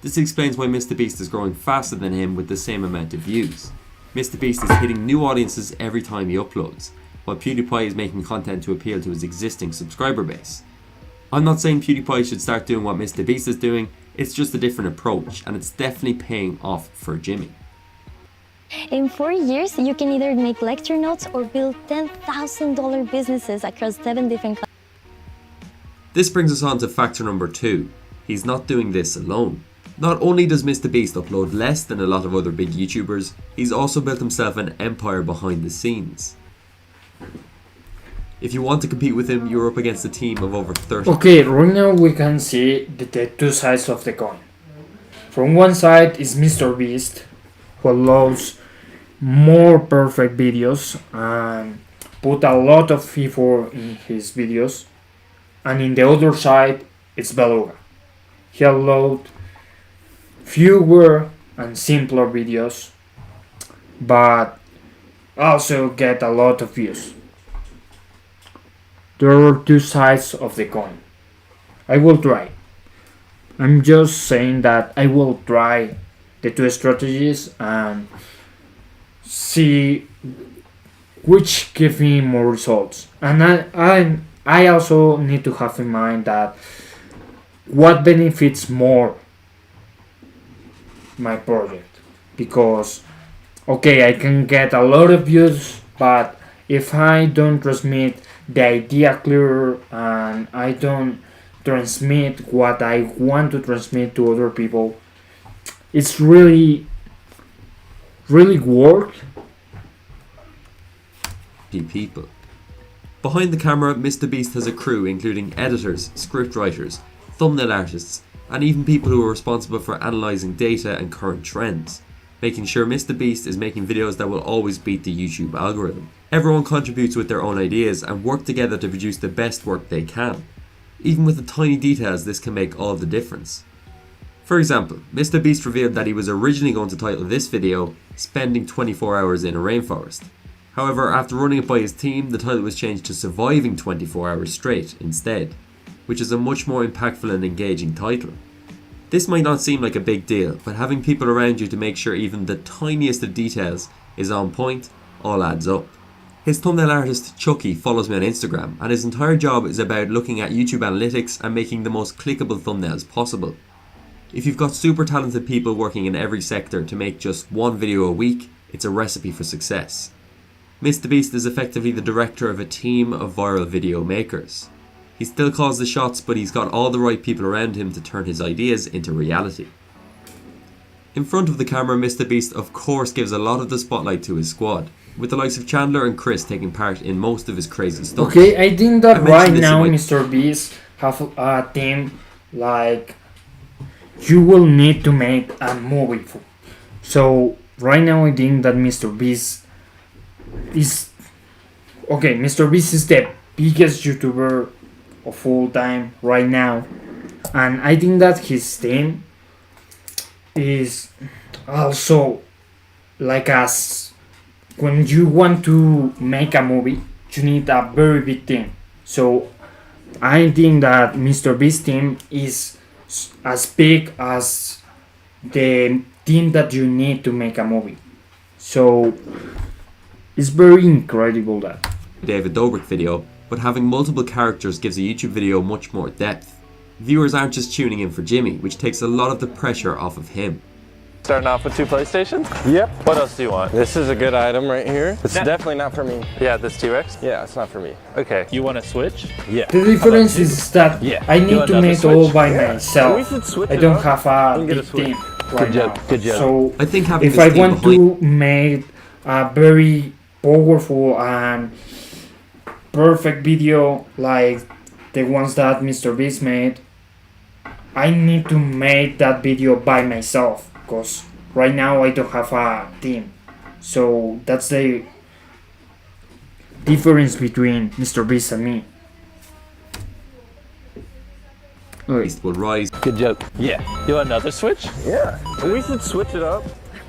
This explains why MrBeast is growing faster than him with the same amount of views. MrBeast is hitting new audiences every time he uploads, while PewDiePie is making content to appeal to his existing subscriber base. I'm not saying PewDiePie should start doing what MrBeast is doing, it's just a different approach, and it's definitely paying off for Jimmy. In 4 years, you can either make lecture notes or build $10,000 businesses across 7 different countries. This brings us on to factor number 2. He's not doing this alone. Not only does MrBeast upload less than a lot of other big YouTubers, he's also built himself an empire behind the scenes. If you want to compete with him, you're up against a team of over 30. Okay, right now we can see the two sides of the coin. From one side is MrBeast, who loves more perfect videos and put a lot of effort in his videos. And in the other side, it's Beluga. He uploads fewer and simpler videos, but also get a lot of views. There are two sides of the coin. I will try. I'm just saying that I will try the two strategies and see which give me more results. And I also need to have in mind that what benefits more my project, because okay, I can get a lot of views, but if I don't transmit the idea clearer and I don't transmit what I want to transmit to other people, it's really work. People. Behind the camera, MrBeast has a crew including editors, scriptwriters, thumbnail artists, and even people who are responsible for analysing data and current trends, making sure MrBeast is making videos that will always beat the YouTube algorithm. Everyone contributes with their own ideas and work together to produce the best work they can. Even with the tiny details, this can make all the difference. For example, MrBeast revealed that he was originally going to title this video, Spending 24 Hours in a Rainforest. However, after running it by his team, the title was changed to Surviving 24 Hours Straight instead, which is a much more impactful and engaging title. This might not seem like a big deal, but having people around you to make sure even the tiniest of details is on point all adds up. His thumbnail artist Chucky follows me on Instagram, and his entire job is about looking at YouTube analytics and making the most clickable thumbnails possible. If you've got super talented people working in every sector to make just one video a week, it's a recipe for success. MrBeast is effectively the director of a team of viral video makers. He still calls the shots, but he's got all the right people around him to turn his ideas into reality. In front of the camera, MrBeast of course gives a lot of the spotlight to his squad, with the likes of Chandler and Chris taking part in most of his crazy stuff. Okay, I think that right now MrBeast have a team like you will need to make a movie for. So right now I think that MrBeast is okay. MrBeast is the biggest YouTuber of all time right now, and I think that his team is also like us. When you want to make a movie, you need a very big team. So I think that MrBeast team is as big as the team that you need to make a movie. So it's very incredible that. David Dobrik video, but having multiple characters gives a YouTube video much more depth. Viewers aren't just tuning in for Jimmy, which takes a lot of the pressure off of him. Starting off with 2 PlayStations? Yep. What else do you want? This is a good item right here. It's definitely not for me. Yeah, this T-Rex? Yeah, it's not for me. Okay. You want to switch? Yeah. The difference is that I need to make all by myself. We should switch I it don't up. have a We can get big a switch. team right now. Good job. So I think having if this I team want behind to make a very powerful and perfect video like the ones that MrBeast made, I need to make that video by myself, because right now I don't have a team. So that's the difference between Mr. Beast and me. Will rise. Good joke. Yeah. You want another switch? Yeah. We should switch it up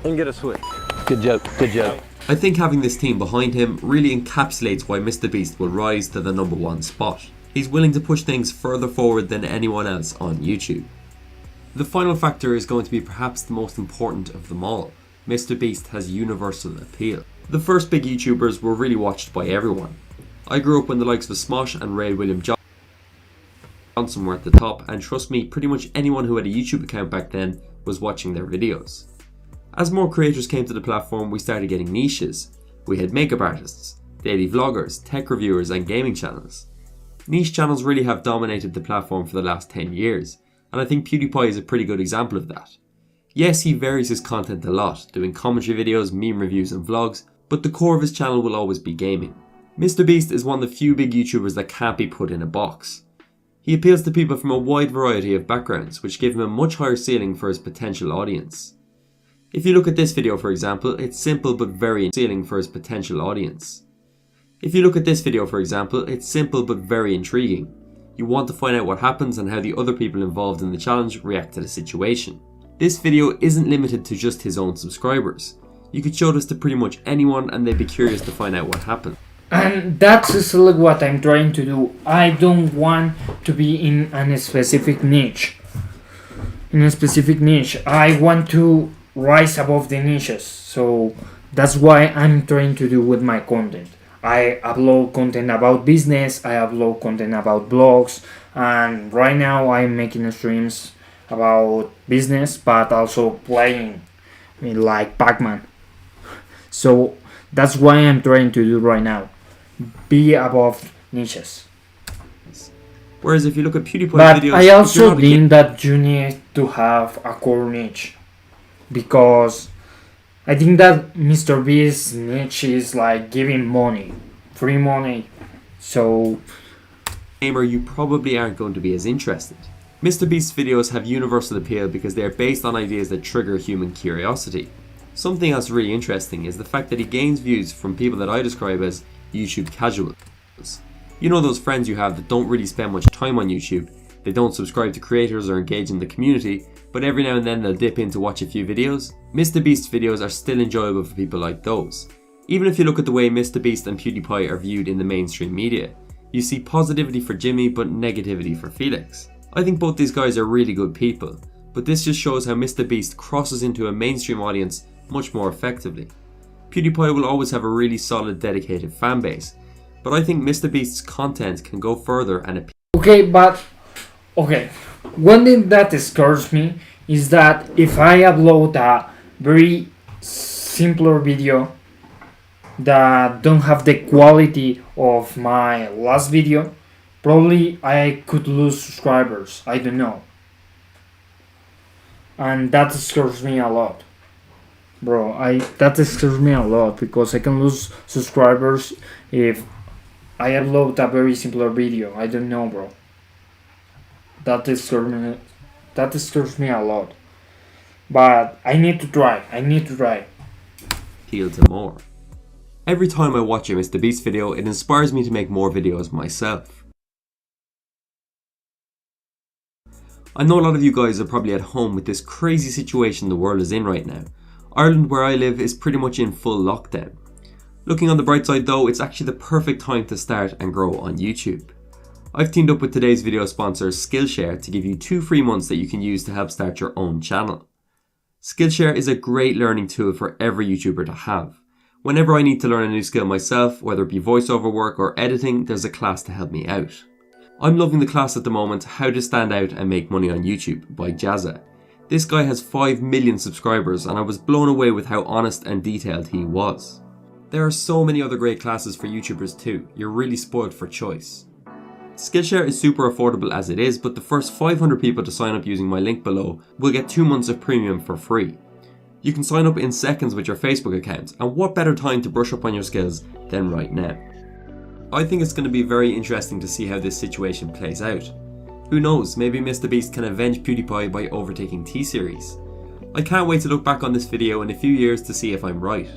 and get a switch. Good joke. Good joke. I think having this team behind him really encapsulates why Mr. Beast will rise to the #1 spot. He's willing to push things further forward than anyone else on YouTube. The final factor is going to be perhaps the most important of them all. Mr. Beast has universal appeal. The first big YouTubers were really watched by everyone. I grew up when the likes of Smosh and Ray William Johnson were at the top, and trust me, pretty much anyone who had a YouTube account back then was watching their videos. As more creators came to the platform, we started getting niches. We had makeup artists, daily vloggers, tech reviewers and gaming channels. Niche channels really have dominated the platform for the last 10 years, and I think PewDiePie is a pretty good example of that. Yes, he varies his content a lot, doing commentary videos, meme reviews and vlogs, but the core of his channel will always be gaming. Mr. Beast is one of the few big YouTubers that can't be put in a box. He appeals to people from a wide variety of backgrounds, which give him a much higher ceiling for his potential audience. If you look at this video for example, it's simple but very intriguing for his potential audience. If you look at this video for example, it's simple but very intriguing. You want to find out what happens and how the other people involved in the challenge react to the situation. This video isn't limited to just his own subscribers. You could show this to pretty much anyone and they'd be curious to find out what happened. And that's exactly what I'm trying to do. I don't want to be in a specific niche. I want to rise above the niches. So that's why I'm trying to do with my content. I upload content about business, I upload content about blogs, and right now I'm making streams about business, but also playing like Pac-Man. So that's why I'm trying to do right now. Be above niches. Whereas if you look at PewDiePie's but videos, I also think that you need to have a core niche, because I think that Mr. Beast's niche is like giving money, free money. So gamer, you probably aren't going to be as interested. Mr. Beast's videos have universal appeal because they are based on ideas that trigger human curiosity. Something else really interesting is the fact that he gains views from people that I describe as YouTube casuals. You know those friends you have that don't really spend much time on YouTube, they don't subscribe to creators or engage in the community, but every now and then they'll dip in to watch a few videos? Mr. Beast's videos are still enjoyable for people like those. Even if you look at the way Mr. Beast and PewDiePie are viewed in the mainstream media, you see positivity for Jimmy but negativity for Felix. I think both these guys are really good people, but this just shows how Mr. Beast crosses into a mainstream audience much more effectively. PewDiePie will always have a really solid dedicated fan base, but I think Mr. Beast's content can go further and appeal. Okay, one thing that scares me is that if I upload a very simpler video that don't have the quality of my last video, probably I could lose subscribers, I don't know. And that scares me a lot. Bro, that scares me a lot because I can lose subscribers if I upload a very simpler video. I don't know, bro. That scares me a lot. But I need to try. Appeal to more. Every time I watch a Mr. Beast video, it inspires me to make more videos myself. I know a lot of you guys are probably at home with this crazy situation the world is in right now. Ireland, where I live, is pretty much in full lockdown. Looking on the bright side though, it's actually the perfect time to start and grow on YouTube. I've teamed up with today's video sponsor Skillshare to give you 2 free months that you can use to help start your own channel. Skillshare is a great learning tool for every YouTuber to have. Whenever I need to learn a new skill myself, whether it be voiceover work or editing, there's a class to help me out. I'm loving the class at the moment, How to Stand Out and Make Money on YouTube by Jazza. This guy has 5 million subscribers and I was blown away with how honest and detailed he was. There are so many other great classes for YouTubers too, you're really spoiled for choice. Skillshare is super affordable as it is, but the first 500 people to sign up using my link below will get 2 months of premium for free. You can sign up in seconds with your Facebook account, and what better time to brush up on your skills than right now. I think it's going to be very interesting to see how this situation plays out. Who knows, maybe Mr. Beast can avenge PewDiePie by overtaking T-Series. I can't wait to look back on this video in a few years to see if I'm right.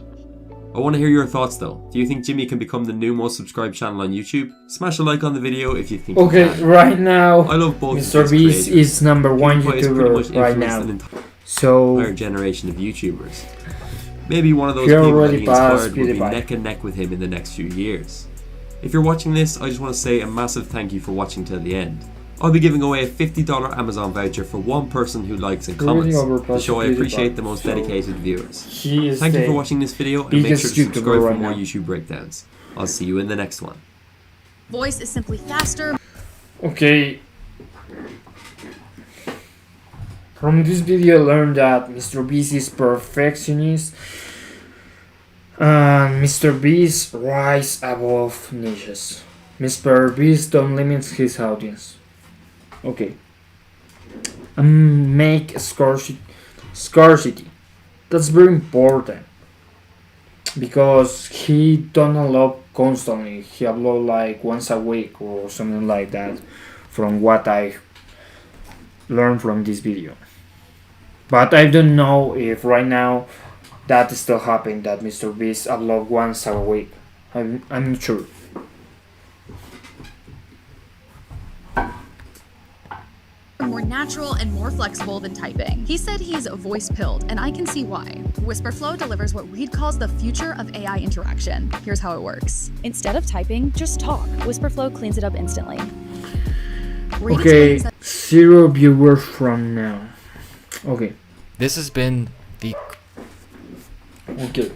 I want to hear your thoughts though. Do you think Jimmy can become the new most subscribed channel on YouTube? Smash a like on the video if you think he can. Right now, I love both Mr. Beast is number one YouTuber right now. So, entire generation of YouTubers. Maybe one of those he people that already he inspired passed will be PewDiePie. neck and neck with him in the next few years. If you're watching this, I just want to say a massive thank you for watching till the end. I'll be giving away a $50 Amazon voucher for one person who likes and comments to show I appreciate the most dedicated viewers. Thank you for watching this video and make sure to subscribe for more YouTube breakdowns. I'll see you in the next one. Voice is simply faster. Okay. From this video I learned that Mr. Beast is perfectionist and Mr. Beast rise above niches. Mr. Beast don't limit his audience. Okay. Make scarcity. That's very important because he don't upload constantly. He upload like once a week or something like that, from what I learned from this video. But I don't know if right now that is still happening, that Mr. Beast upload once a week. I'm not sure. More natural and more flexible than typing. He said he's voice pilled, and I can see why. Whisperflow delivers what Reed calls the future of AI interaction. Here's how it works. Instead of typing, just talk. Whisperflow cleans it up instantly. Okay, 0 viewers from now. Okay. This has been the... Okay.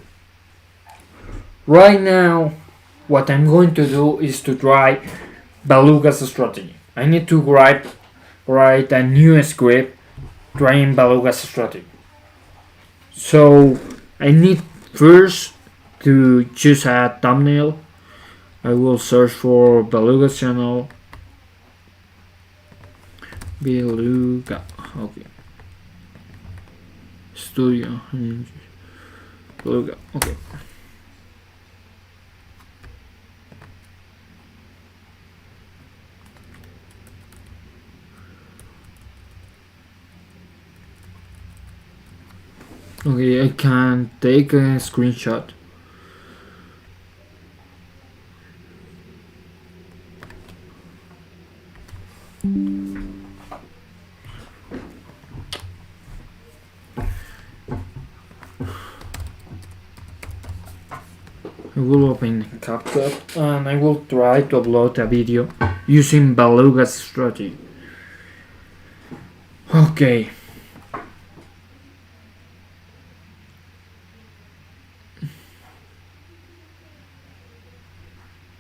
Right now, what I'm going to do is to try Beluga's strategy. I need to write a new script trying Beluga's strategy. So I need first to choose a thumbnail. I will search for Beluga's channel. Beluga. Okay. Studio. Beluga. Okay. Okay, I can take a screenshot. I will open CapCut and I will try to upload a video using Beluga's strategy. Okay.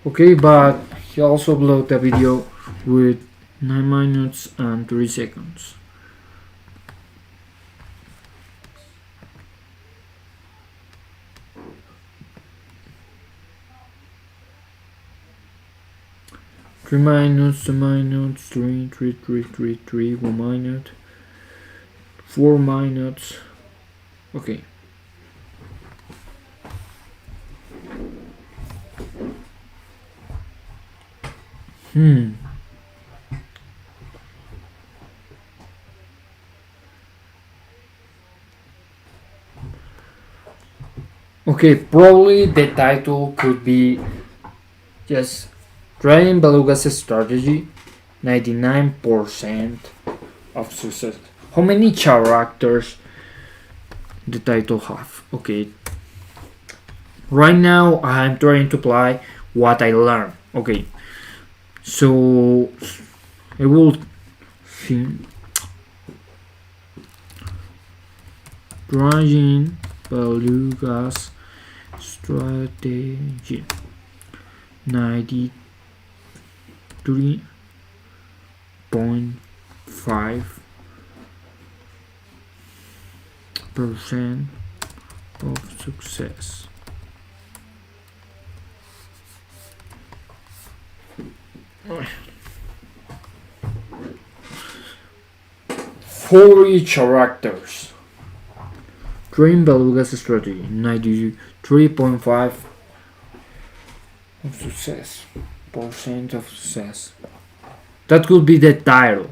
Okay, but he also uploaded a video with 9 minutes and 3 seconds. Three minutes, 2 minutes, 3, 1 minute, 4 minutes. Okay. Okay, probably the title could be just trying Beluga's strategy, 99% of success. How many characters the title have? Okay. Right now I'm trying to apply what I learned. Okay. So I will think trying Beluga's strategy, 93.5% of success. For each characters. Train Beluga's strategy, 93.5% of success. That could be the title.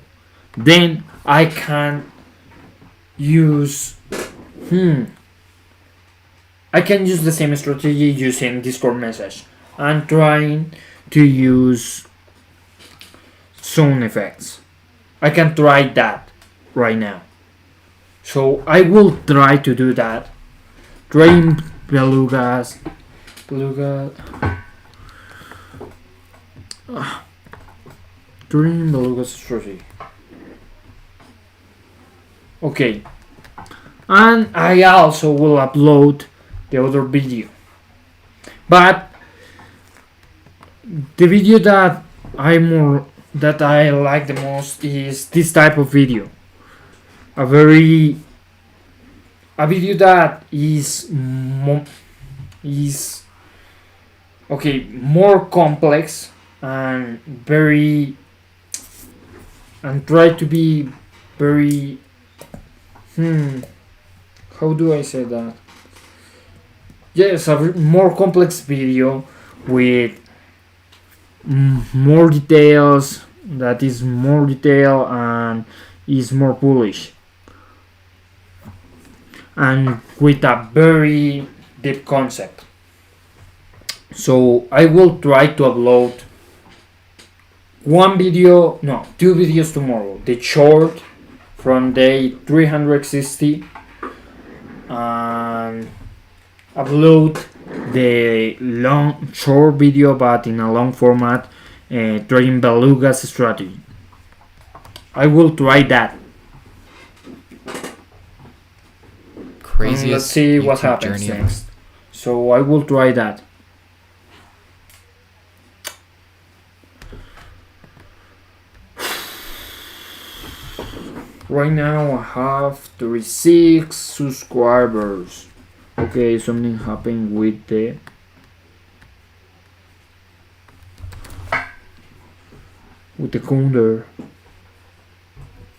Then I can use I can use the same strategy using Discord message. I'm trying to use sound effects. I can try that right now. So I will try to do that. Dream Beluga. Dream Beluga strategy. Okay. And I also will upload the other video. But the video that I like the most is this type of video. A video that is more complex and try to be very how do I say that? Yes, a more complex video with more details, that is more detail and is more bullish, and with a very deep concept. So I will try to upload two videos tomorrow. The short from day 360 and upload the short video but in a long format, Trading Beluga's strategy. I will try that. Craziest let's see what YouTube happens journey next. So I will try that. Right now I have 36 subscribers. Okay, something happened with the counter.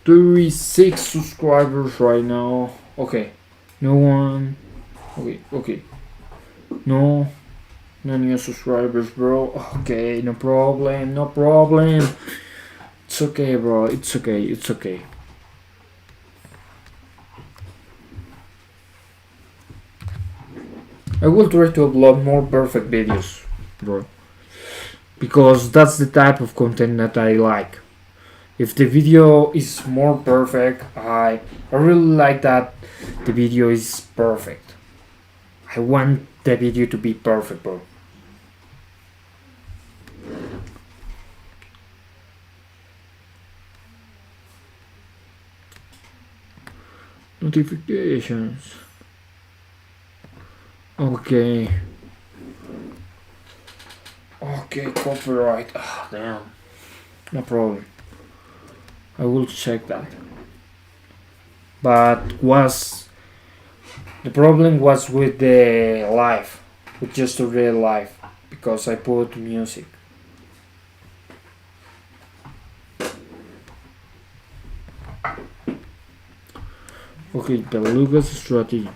36 subscribers right now. Okay, no one. Okay. No new subscribers, bro. Okay, no problem. It's okay, bro. It's okay. I will try to upload more perfect videos, bro, because that's the type of content that I like. If the video is more perfect, I really like that the video is perfect. I want the video to be perfect, bro. Notifications. Okay, copyright. Damn. No problem. I will check that. But the problem was with the live, with just the real live, because I put music. Okay, Beluga's strategy.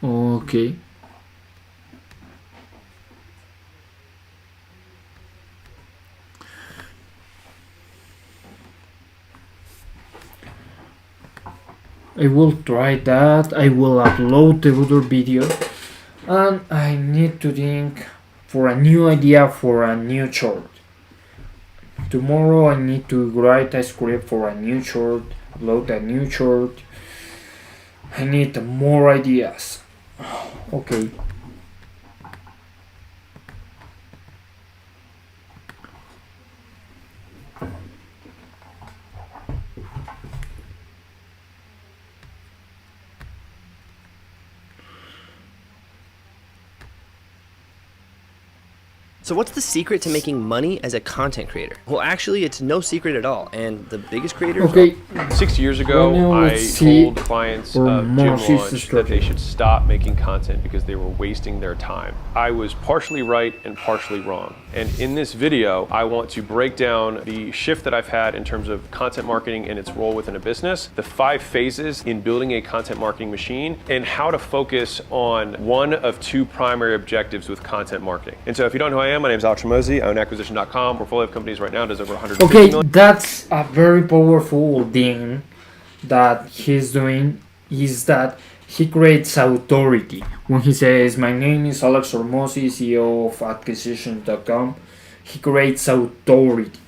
Okay. I will try that. I will upload the other video, and I need to think for a new idea for a new short. Tomorrow I need to write a script for a new short, upload a new short. I need more ideas. Okay. So what's the secret to making money as a content creator? Well, actually, it's no secret at all. And the biggest creators... Okay. 6 years ago, I told clients of Gym Launch that they should stop making content because they were wasting their time. I was partially right and partially wrong. And in this video, I want to break down the shift that I've had in terms of content marketing and its role within a business, the 5 phases in building a content marketing machine, and how to focus on one of 2 primary objectives with content marketing. And so if you don't know who I am, am. My name is Alex Hormozi. I own Acquisition.com. Portfolio of companies right now does over 150 Okay, million. that's a very powerful thing that he's doing, is that he creates authority. When he says, my name is Alex Hormozi, CEO of Acquisition.com, he creates authority.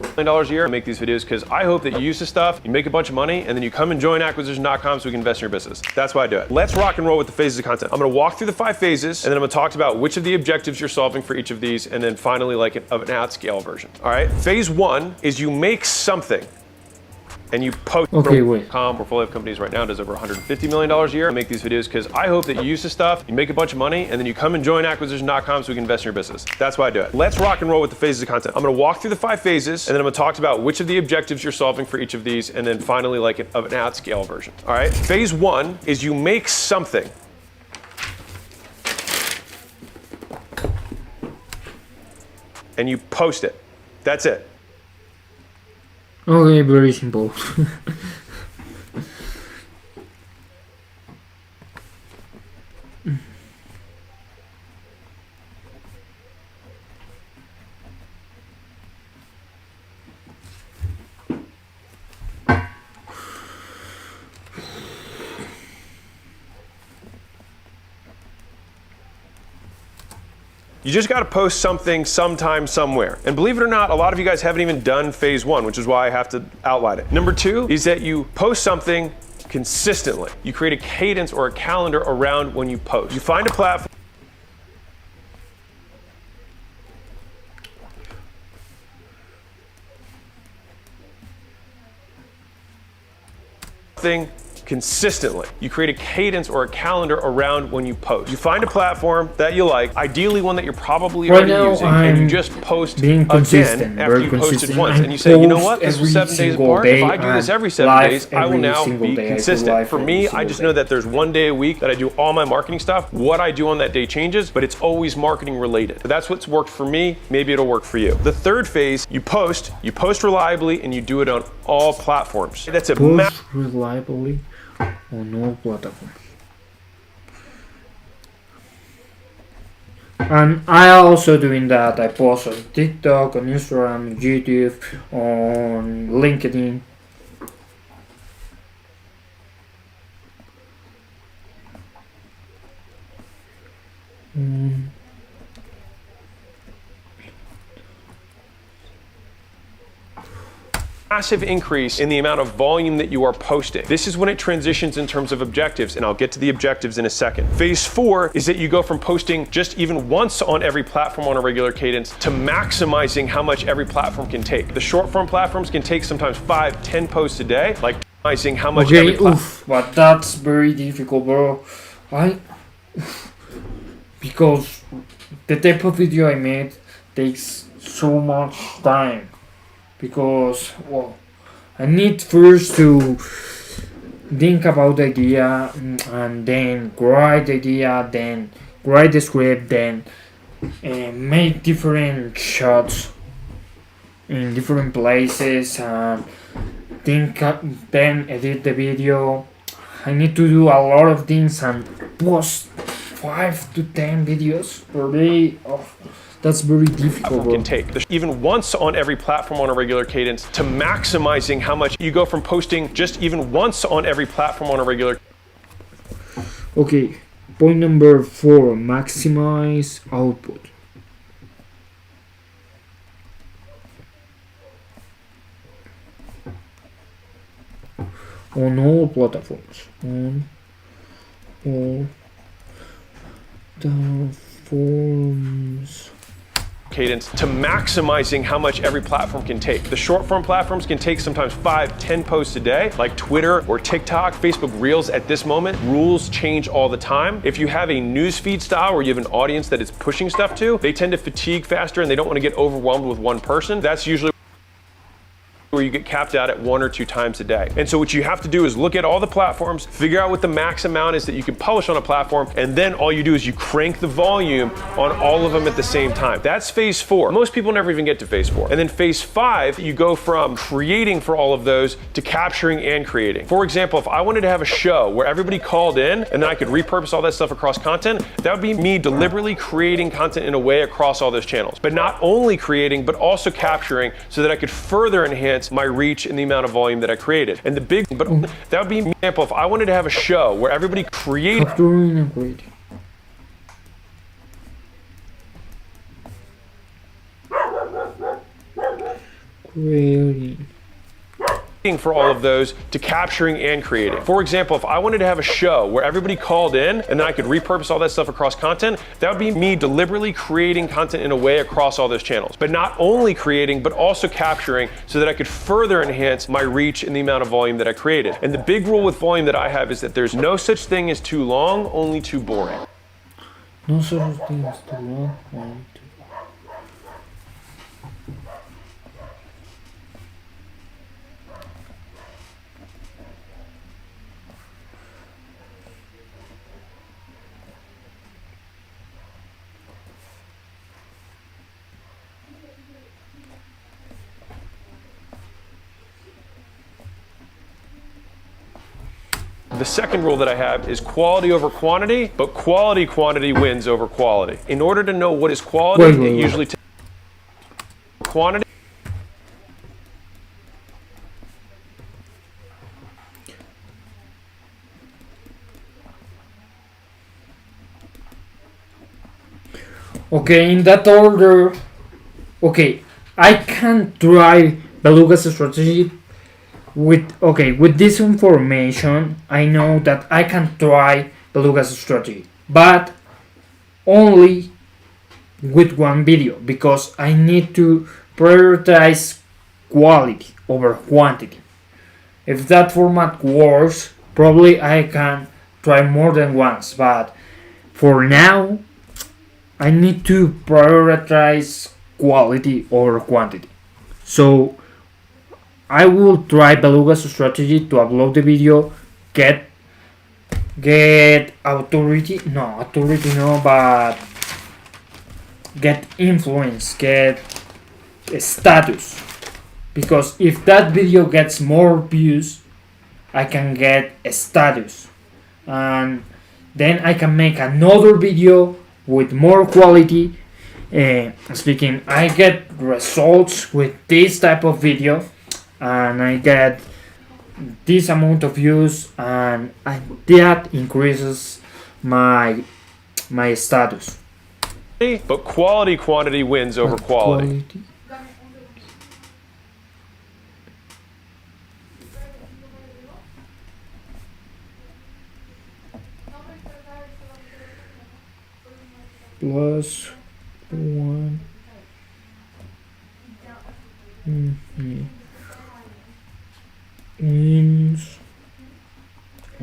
$1 million a year. I make these videos because I hope that you use this stuff, you make a bunch of money, and then you come and join Acquisition.com so we can invest in your business. That's why I do it. Let's rock and roll with the phases of content. I'm going to walk through the 5 phases, and then I'm going to talk about which of the objectives you're solving for each of these, and then finally like an at-scale version. All right. Phase 1 is you make something. And you post. Okay, wait. Portfolio of companies right now does over $150 million a year. I make these videos because I hope that you use this stuff, you make a bunch of money, and then you come and join Acquisition.com so we can invest in your business. That's why I do it. Let's rock and roll with the phases of content. I'm going to walk through the 5 phases, and then I'm going to talk about which of the objectives you're solving for each of these, and then finally like an at-scale version. All right. Phase 1 is you make something. And you post it. That's it. Okay, very simple. You just got to post something sometime, somewhere. And believe it or not, a lot of you guys haven't even done phase 1, which is why I have to outline it. Number 2 is that you post something consistently. You create a cadence or a calendar around when you post. You find a platform. Consistently. You create a cadence or a calendar around when you post. You find a platform that you like, ideally one that you're probably already using, and you just post again after you posted once. And you say, you know what, this was 7 days apart. If I do this every 7 days, I will now be consistent. For me, I just know that there's 1 day a week that I do all my marketing stuff. What I do on that day changes, but it's always marketing related. That's what's worked for me. Maybe it'll work for you. The 3rd phase, you post reliably, and you do it on all platforms. That's a post reliably on all platforms. And I also doing that. I post on TikTok, on Instagram, YouTube, on LinkedIn. Massive increase in the amount of volume that you are posting. This is when it transitions in terms of objectives, and I'll get to the objectives in a second. Phase 4 is that you go from posting just even once on every platform on a regular cadence to maximizing how much every platform can take. The short form platforms can take sometimes 5, 10 posts a day, like maximizing how much every platform. But that's very difficult, bro. Because the type of video I made takes so much time. Because, well, I need first to think about the idea and then write the idea, then write the script, then make different shots in different places and then edit the video. I need to do a lot of things and post 5 to 10 videos per day. That's very difficult. Can take even once on every platform on a regular cadence to maximizing how much you go from posting just even once on every platform on a regular. Okay, point number 4, maximize output. On all platforms. On all platforms. Cadence to maximizing how much every platform can take. The short form platforms can take sometimes 5, 10 posts a day, like Twitter or TikTok, Facebook Reels at this moment. Rules change all the time. If you have a newsfeed style where you have an audience that it's pushing stuff to, they tend to fatigue faster and they don't want to get overwhelmed with one person. That's usually where you get capped out at 1 or 2 times a day. And so what you have to do is look at all the platforms, figure out what the max amount is that you can publish on a platform, and then all you do is you crank the volume on all of them at the same time. That's phase 4. Most people never even get to phase 4. And then phase 5, you go from creating for all of those to capturing and creating. For example, if I wanted to have a show where everybody called in and then I could repurpose all that stuff across content, that would be me deliberately creating content in a way across all those channels. But not only creating, but also capturing so that I could further enhance my reach and the amount of volume that I created. And that would be an example if I wanted to have a show where everybody created. Creating. For all of those to capturing and creating. For example, if I wanted to have a show where everybody called in and then I could repurpose all that stuff across content, that would be me deliberately creating content in a way across all those channels. But not only creating, but also capturing so that I could further enhance my reach and the amount of volume that I created. And the big rule with volume that I have is that there's no such thing as too long, only too boring. No such thing as too long, only too. The second rule that I have is quality over quantity, but quantity wins over quality. In order to know what is quality, it usually takes quantity. Okay, in that order, okay, I can try Beluga's strategy with this information. I know that I can try Beluga's strategy, but only with one video, because I need to prioritize quality over quantity. If that format works, probably I can try more than once, but for now I need to prioritize quality over quantity. So I will try Beluga's strategy to upload the video, get authority, but get influence, get status. Because if that video gets more views, I can get a status. And then I can make another video with more quality. Speaking, I get results with this type of video, and I get this amount of views, and that increases my status. But quantity wins over quality. Plus 1 wins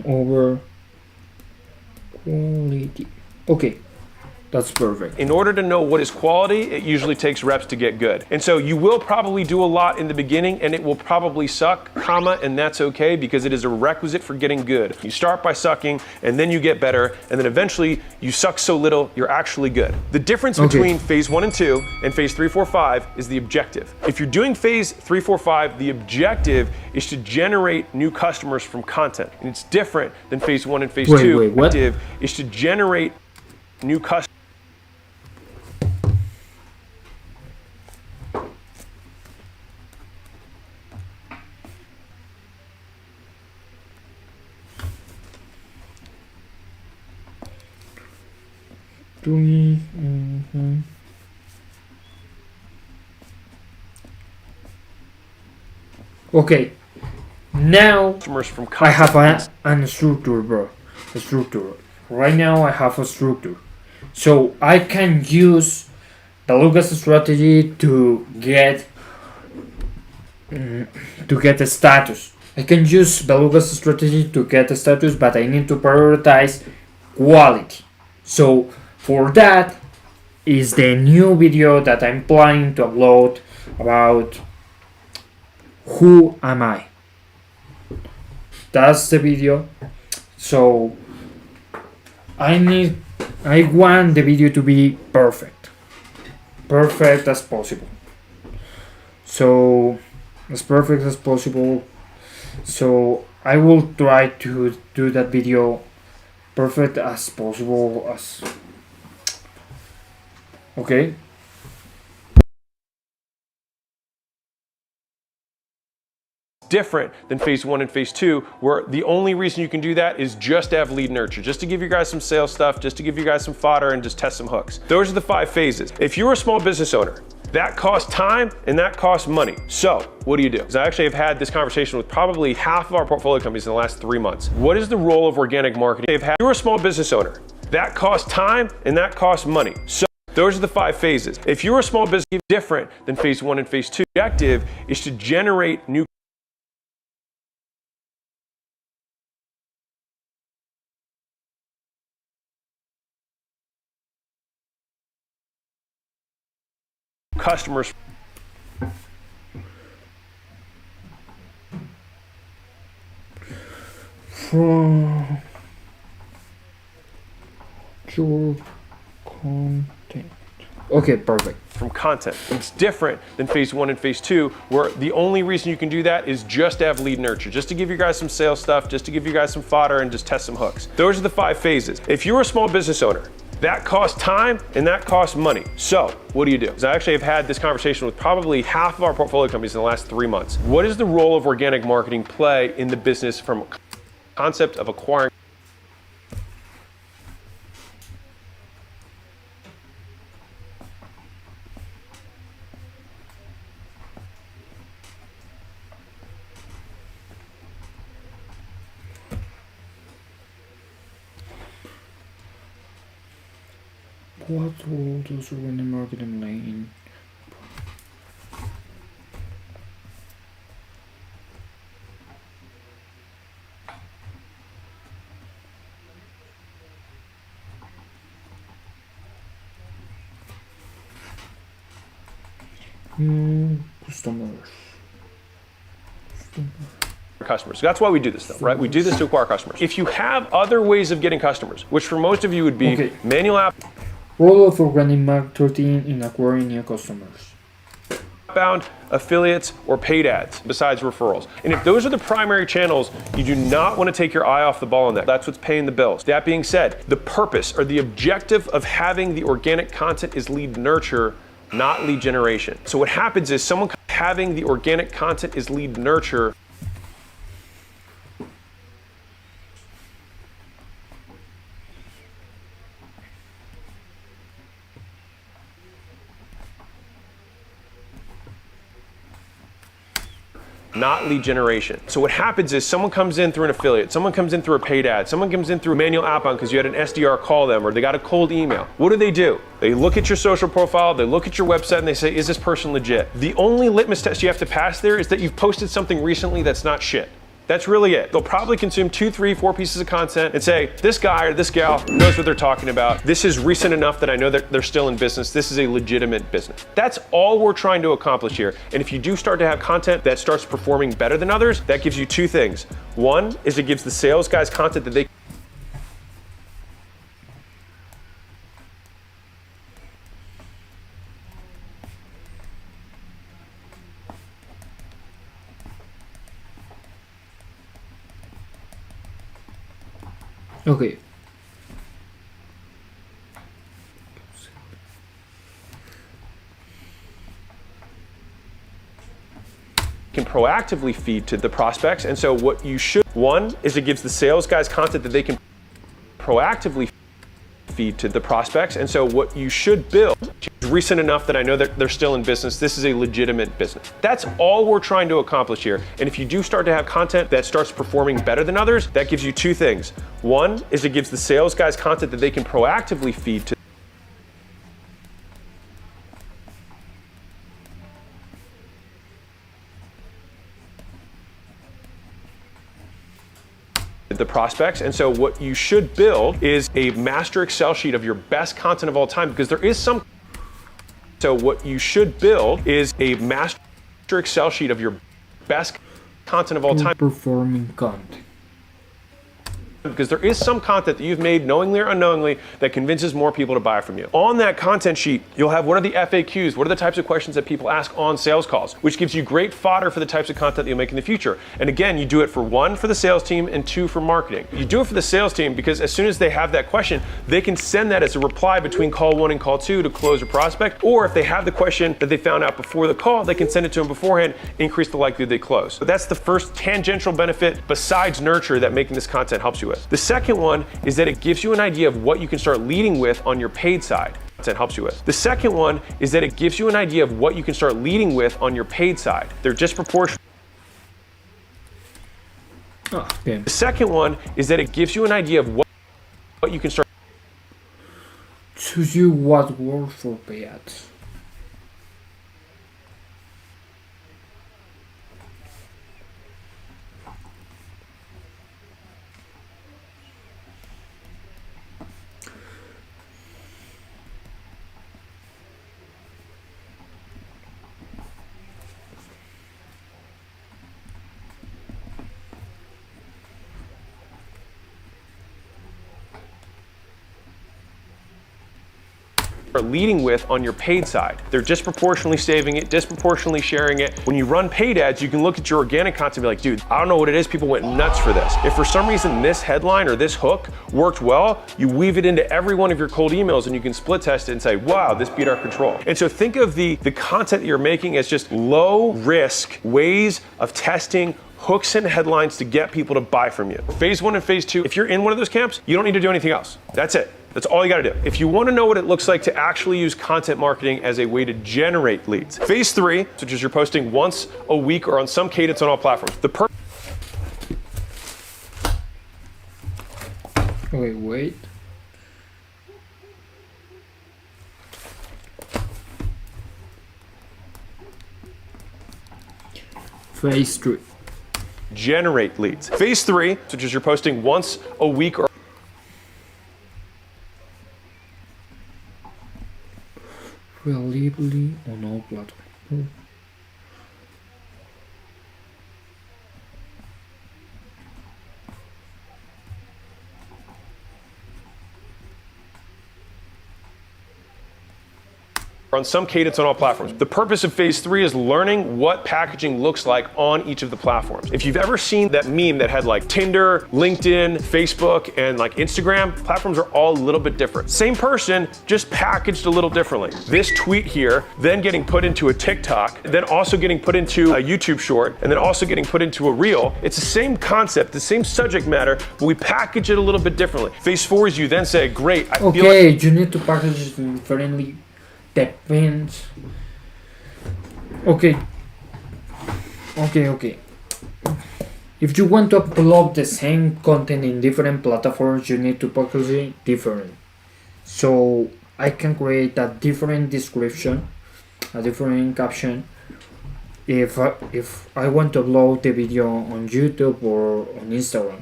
over quality. Okay, that's perfect. In order to know what is quality, it usually takes reps to get good. And so you will probably do a lot in the beginning, and it will probably suck, and that's okay, because it is a requisite for getting good. You start by sucking, and then you get better, and then eventually you suck so little, you're actually good. The difference between phase 1 and 2 and phase 3, 4, 5 is the objective. If you're doing phase 3, 4, 5, the objective is to generate new customers from content. And it's different than phase 1 and phase 2. The objective is to generate new customers. Okay, now I have a structure, bro. A structure. Right now I have a structure, so I can use Beluga's strategy to get a status. I can use Beluga's strategy to get a status, but I need to prioritize quality. So for that is the new video that I'm planning to upload about who am I? That's the video. So I want the video to be perfect as possible. So as perfect as possible. So I will try to do that video perfect as possible. Okay. Different than phase 1 and phase 2, where the only reason you can do that is just to have lead nurture, just to give you guys some sales stuff, just to give you guys some fodder and just test some hooks. Those are the 5 phases. If you're a small business owner, that costs time and that costs money. So what do you do? Because I actually have had this conversation with probably half of our portfolio companies in the last 3 months. What is the role of organic marketing? If you're a small business owner, that costs time and that costs money. So those are the 5 phases. If you're a small business, different than phase 1 and phase 2, the objective is to generate new customers. From your content. Okay, perfect. From content. It's different than phase 1 and phase 2, where the only reason you can do that is just to have lead nurture, just to give you guys some sales stuff, just to give you guys some fodder and just test some hooks. Those are the 5 phases. If you're a small business owner, that costs time and that costs money. So what do you do? Because I actually have had this conversation with probably half of our portfolio companies in the last 3 months. What does the role of organic marketing play in the business from concept of acquiring? What role does organic marketing play in? Customers. That's why we do this though, right? We do this to acquire customers. If you have other ways of getting customers, which for most of you would be manual app, role of organic marketing in acquiring new customers. Outbound, affiliates, or paid ads, besides referrals. And if those are the primary channels, you do not want to take your eye off the ball on that. That's what's paying the bills. That being said, the purpose or the objective of having the organic content is lead nurture, not lead generation. So what happens is someone having the organic content is lead nurture. Not lead generation. So what happens is someone comes in through an affiliate, someone comes in through a paid ad, someone comes in through a manual outbound because you had an SDR call them or they got a cold email. What do? They look at your social profile, they look at your website and they say, is this person legit? The only litmus test you have to pass there is that you've posted something recently that's not shit. That's really it. They'll probably consume 2, 3, 4 pieces of content and say, this guy or this gal knows what they're talking about. This is recent enough that I know that they're still in business. This is a legitimate business. That's all we're trying to accomplish here. And if you do start to have content that starts performing better than others, that gives you 2 things. One is it gives the sales guys content that they Okay. can proactively feed to the prospects. And so what you should, one is it gives the sales guys content that they can proactively feed to the prospects. And so what you should build is recent enough that I know that they're still in business. This is a legitimate business. That's all we're trying to accomplish here. And if you do start to have content that starts performing better than others, that gives you 2 things. One is it gives the sales guys content that they can proactively feed to the prospects. And so what you should build is a master Excel sheet of your best content of all time, because there is some. So what you should build is a master Excel sheet of your best content of all time. Performing content. Because there is some content that you've made knowingly or unknowingly that convinces more people to buy from you. On that content sheet, you'll have what are the FAQs, what are the types of questions that people ask on sales calls, which gives you great fodder for the types of content that you'll make in the future. And again, you do it for 1 for the sales team and 2 for marketing. You do it for the sales team because as soon as they have that question, they can send that as a reply between call 1 and call 2 to close a prospect. Or if they have the question that they found out before the call, they can send it to them beforehand, increase the likelihood they close. But that's the first tangential benefit besides nurture that making this content helps you with. The second one is that it gives you an idea of what you can start leading with on your paid side. That helps you with. The second one is that it gives you an idea of what you can start leading with on your paid side. They're disproportionate. The second one is that it gives you an idea of what you can start. Choose you what works for pay ads. Are leading with on your paid side. They're disproportionately saving it, disproportionately sharing it. When you run paid ads, you can look at your organic content and be like, dude, I don't know what it is, people went nuts for this. If for some reason this headline or this hook worked well, you weave it into every one of your cold emails and you can split test it and say, wow, this beat our control. And so think of the content that you're making as just low risk ways of testing hooks and headlines to get people to buy from you. Phase 1 and phase 2, if you're in one of those camps, you don't need to do anything else. That's it. That's all you gotta do. If you wanna know what it looks like to actually use content marketing as a way to generate leads. Phase 3, which is you're posting once a week or on some cadence on all platforms. Wait. Phase 3. Generate leads. Phase 3, which is you're posting once a week or reliably on all platforms. on some cadence on all platforms. The purpose of phase 3 is learning what packaging looks like on each of the platforms. If you've ever seen that meme that had like Tinder, LinkedIn, Facebook, and like Instagram, platforms are all a little bit different. Same person, just packaged a little differently. This tweet here, then getting put into a TikTok, then also getting put into a YouTube short, and then also getting put into a reel. It's the same concept, the same subject matter, but we package it a little bit differently. Phase 4 is you then say, great, I feel like you need to package it differently. Depends. Okay. If you want to upload the same content in different platforms, you need to package it different. So I can create a different description, a different caption. If I want to upload the video on YouTube or on Instagram,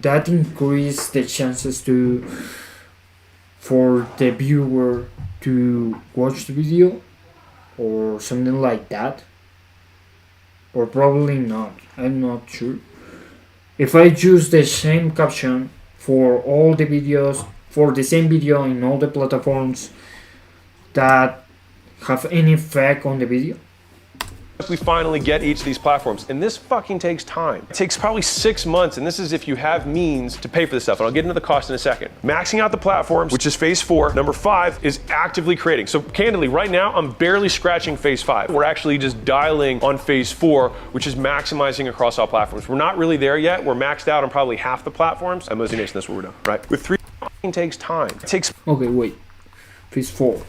that increases the chances for the viewer to watch the video or something like that, or probably not, I'm not sure. If I use the same caption for all the videos, for the same video in all the platforms that have any effect on the video. We finally get each of these platforms, and this fucking takes time. It takes probably 6 months, and this is if you have means to pay for this stuff, and I'll get into the cost in a second. Maxing out the platforms, which is phase 4. Number 5 is actively creating. So candidly, right now, I'm barely scratching phase 5. We're actually just dialing on phase 4, which is maximizing across all platforms. We're not really there yet. We're maxed out on probably half the platforms. At Mosey Nation, that's what we're doing, right? With 3, it takes time. It takes... Okay, wait. Phase 4.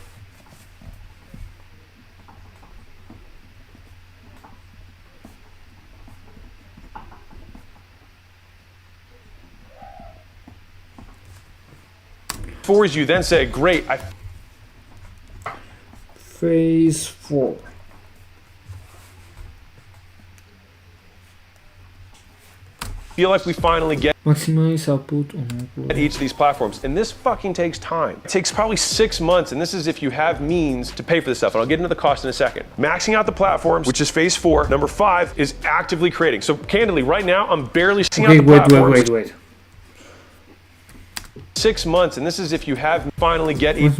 Is you then say, great, Phase 4. feel like we finally get Maximize output on at each of these platforms, and this fucking takes time. It takes probably 6 months, and this is if you have means to pay for this stuff, and I'll get into the cost in a second. Maxing out the platforms, which is phase 4. Number 5 is actively creating. So candidly, right now, I'm barely seeing out the platforms. Wait. 6 months, and this is if you have finally get each.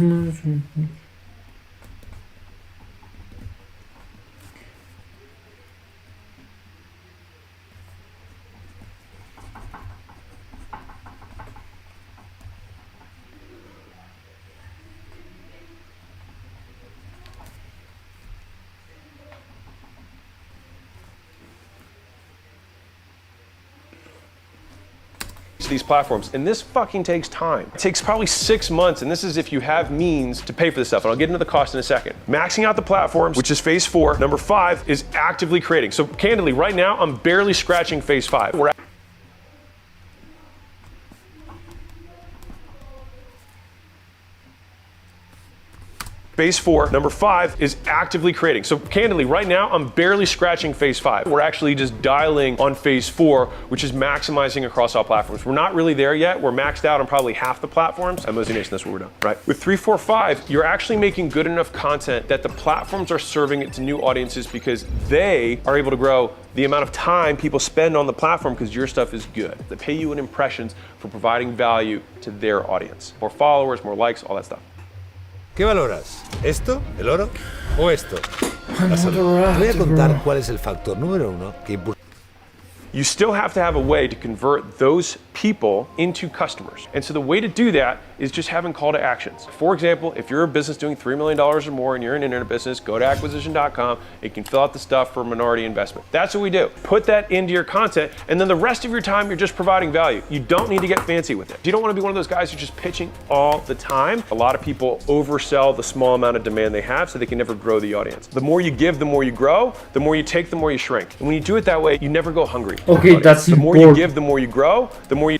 These platforms, and this fucking takes time. It takes probably 6 months, and this is if you have means to pay for this stuff, and I'll get into the cost in a second. Maxing out the platforms, which is phase 4. Number 5 is actively creating. So candidly, right now, I'm barely scratching phase 5. Phase 4. Number 5 is actively creating. So candidly, right now, I'm barely scratching phase 5. We're actually just dialing on phase 4, which is maximizing across all platforms. We're not really there yet. We're maxed out on probably half the platforms. And Mosey Nation, that's what we're done, right? With 3, 4, 5, you're actually making good enough content that the platforms are serving it to new audiences because they are able to grow the amount of time people spend on the platform because your stuff is good. They pay you in impressions for providing value to their audience. More followers, more likes, all that stuff. ¿Qué valoras? ¿Esto, el oro, o esto? La salud. Te voy a contar cuál es el factor número 1 que impulsa. You still have to have a way to convert those people into customers. And so the way to do that is just having call to actions. For example, if you're a business doing $3 million or more and you're an internet business, go to acquisition.com. You can fill out the stuff for minority investment. That's what we do. Put that into your content, and then the rest of your time, you're just providing value. You don't need to get fancy with it. You don't want to be one of those guys who's just pitching all the time. A lot of people oversell the small amount of demand they have so they can never grow the audience. The more you give, the more you grow. The more you take, the more you shrink. And when you do it that way, you never go hungry. Okay, that's the more you give, the more you grow. The more you.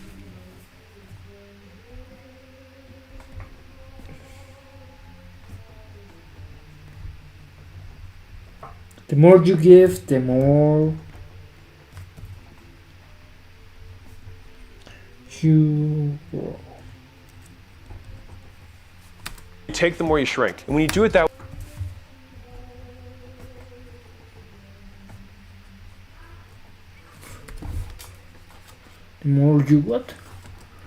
The more you give, the more you grow. You take, the more you shrink. And when you do it that way. The more you what?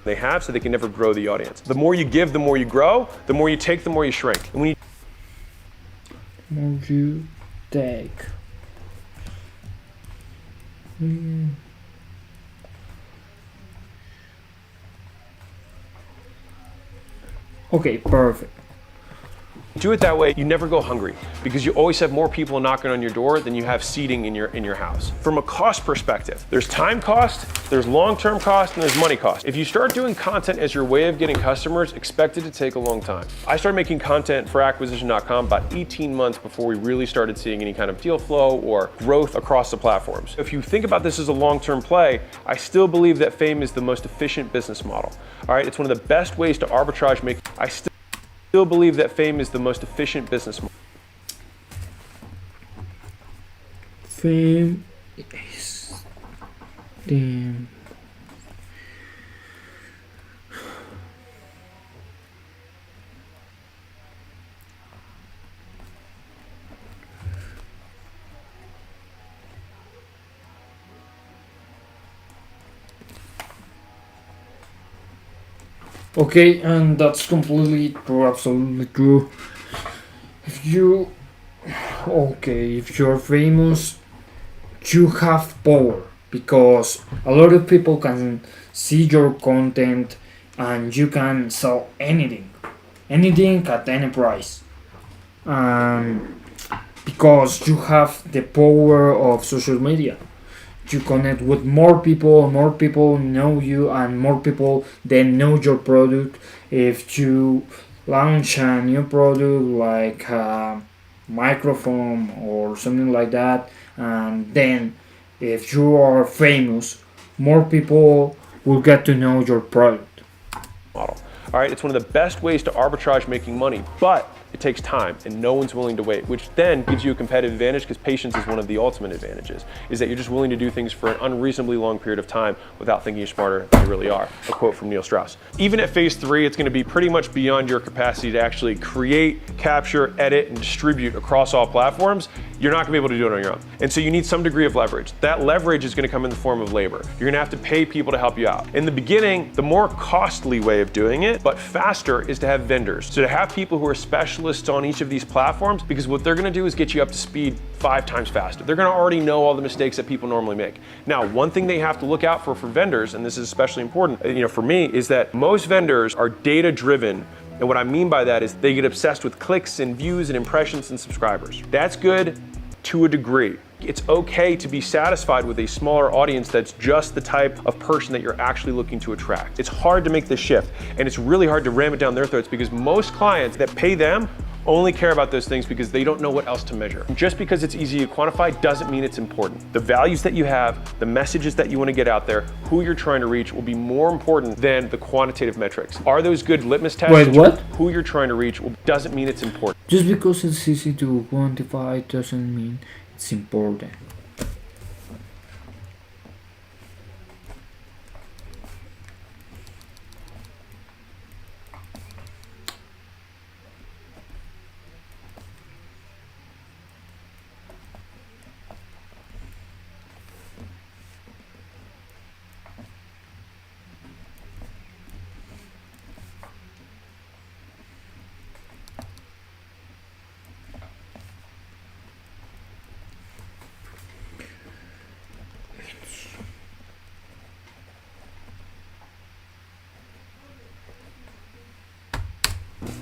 They have, so they can never grow the audience. The more you give, the more you grow. The more you take, the more you shrink. And when you the more you take. Okay, perfect. Do it that way, you never go hungry because you always have more people knocking on your door than you have seating in your house. From a cost perspective, there's time cost, there's long-term cost, and there's money cost. If you start doing content as your way of getting customers, expect it to take a long time. I started making content for acquisition.com about 18 months before we really started seeing any kind of deal flow or growth across the platforms. If you think about this as a long-term play, I still believe that fame is the most efficient business model. All right, it's one of the best ways to arbitrage make. I still believe that fame is the most efficient business model. Fame is damn. Okay, and that's completely true, absolutely true. If you're famous, you have power because a lot of people can see your content and you can sell anything at any price. Because you have the power of social media. You connect with more people know you, and more people then know your product. If you launch a new product like a microphone or something like that, and then if you are famous, more people will get to know your product. Model. All right, it's one of the best ways to arbitrage making money, but It takes time, and no one's willing to wait, which then gives you a competitive advantage, because patience is one of the ultimate advantages, is that you're just willing to do things for an unreasonably long period of time without thinking you're smarter than you really are. A quote from Neil Strauss. Even at phase 3, it's going to be pretty much beyond your capacity to actually create, capture, edit, and distribute across all platforms. You're not going to be able to do it on your own. And so you need some degree of leverage. That leverage is going to come in the form of labor. You're going to have to pay people to help you out. In the beginning, the more costly way of doing it, but faster, is to have vendors. So to have people who are specialists on each of these platforms, because what they're going to do is get you up to speed 5 times faster. They're going to already know all the mistakes that people normally make. Now, one thing they have to look out for vendors, and this is especially important, for me, is that most vendors are data driven. And what I mean by that is they get obsessed with clicks and views and impressions and subscribers. That's good to a degree. It's okay to be satisfied with a smaller audience that's just the type of person that you're actually looking to attract. It's hard to make this shift, and it's really hard to ram it down their throats, because most clients that pay them only care about those things because they don't know what else to measure. Just because it's easy to quantify doesn't mean it's important. The values that you have, the messages that you want to get out there, who you're trying to reach will be more important than the quantitative metrics. Are those good litmus tests? Wait, what? Who you're trying to reach doesn't mean it's important. Just because it's easy to quantify doesn't mean it's important.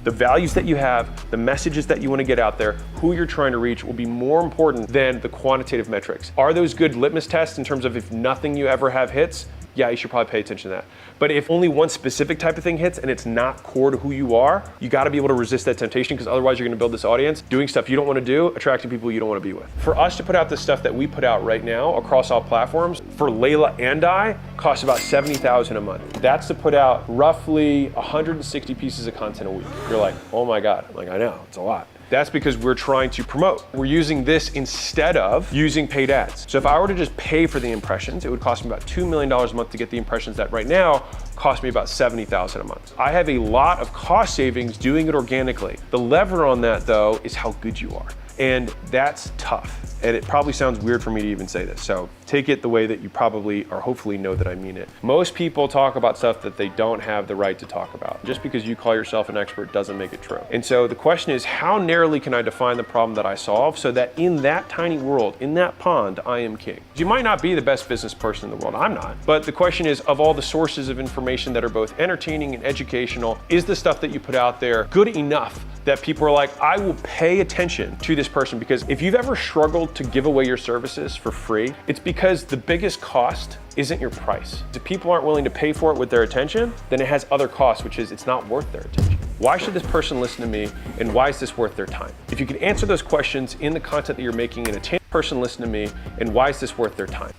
The values that you have, the messages that you want to get out there, who you're trying to reach will be more important than the quantitative metrics. Are those good litmus tests in terms of if nothing you ever have hits? Yeah, you should probably pay attention to that. But if only one specific type of thing hits and it's not core to who you are, you got to be able to resist that temptation, because otherwise you're going to build this audience doing stuff you don't want to do, attracting people you don't want to be with. For us to put out the stuff that we put out right now across all platforms, for Layla and I, costs about $70,000 a month. That's to put out roughly 160 pieces of content a week. You're like, oh my God. I'm like, I know, it's a lot. That's because we're trying to promote. We're using this instead of using paid ads. So if I were to just pay for the impressions, it would cost me about $2 million a month to get the impressions that right now cost me about $70,000 a month. I have a lot of cost savings doing it organically. The lever on that, though, is how good you are. And that's tough. And it probably sounds weird for me to even say this, so take it the way that you probably or hopefully know that I mean it. Most people talk about stuff that they don't have the right to talk about. Just because you call yourself an expert doesn't make it true. And so the question is, how narrowly can I define the problem that I solve so that in that tiny world, in that pond, I am king? You might not be the best business person in the world, I'm not. But the question is, of all the sources of information that are both entertaining and educational, is the stuff that you put out there good enough that people are like, I will pay attention to this person? Because if you've ever struggled to give away your services for free, it's because the biggest cost isn't your price. If people aren't willing to pay for it with their attention, then it has other costs, which is it's not worth their attention. Why should this person listen to me, and why is this worth their time? If you can answer those questions in the content that you're making in a tangible person listen to me, and why is this worth their time?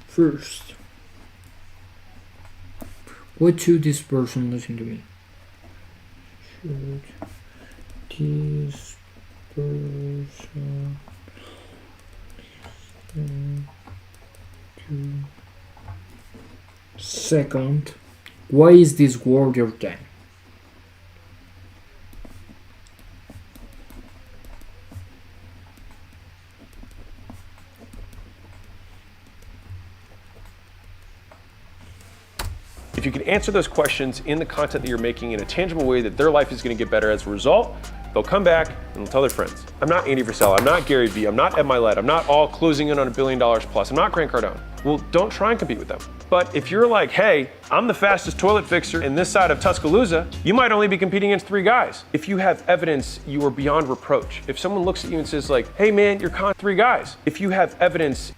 First, why should this person listen to me? Should this person listen to... Second, why is this worth your time? If you can answer those questions in the content that you're making in a tangible way that their life is going to get better as a result, they'll come back and they'll tell their friends. I'm not Andy Frisella, I'm not Gary Vee, I'm not Ed Mylett, I'm not all closing in on $1 billion plus, I'm not Grant Cardone. Well, don't try and compete with them. But if you're like, hey, I'm the fastest toilet fixer in this side of Tuscaloosa, you might only be competing against 3 guys. If you have evidence, you are beyond reproach. If someone looks at you and says like, hey man, you're con 3 guys. If you have evidence,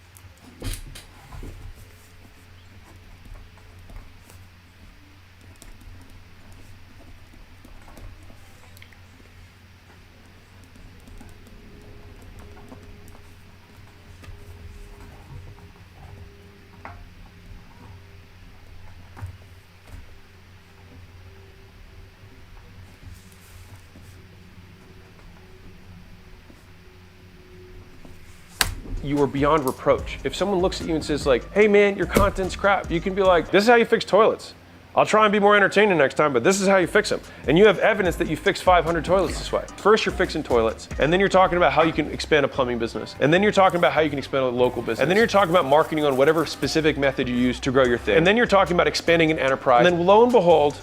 you are beyond reproach. If someone looks at you and says like, hey man, your content's crap, you can be like, this is how you fix toilets. I'll try and be more entertaining next time, but this is how you fix them. And you have evidence that you fixed 500 toilets this way. First, you're fixing toilets, and then you're talking about how you can expand a plumbing business, and then you're talking about how you can expand a local business, and then you're talking about marketing on whatever specific method you use to grow your thing, and then you're talking about expanding an enterprise, and then lo and behold,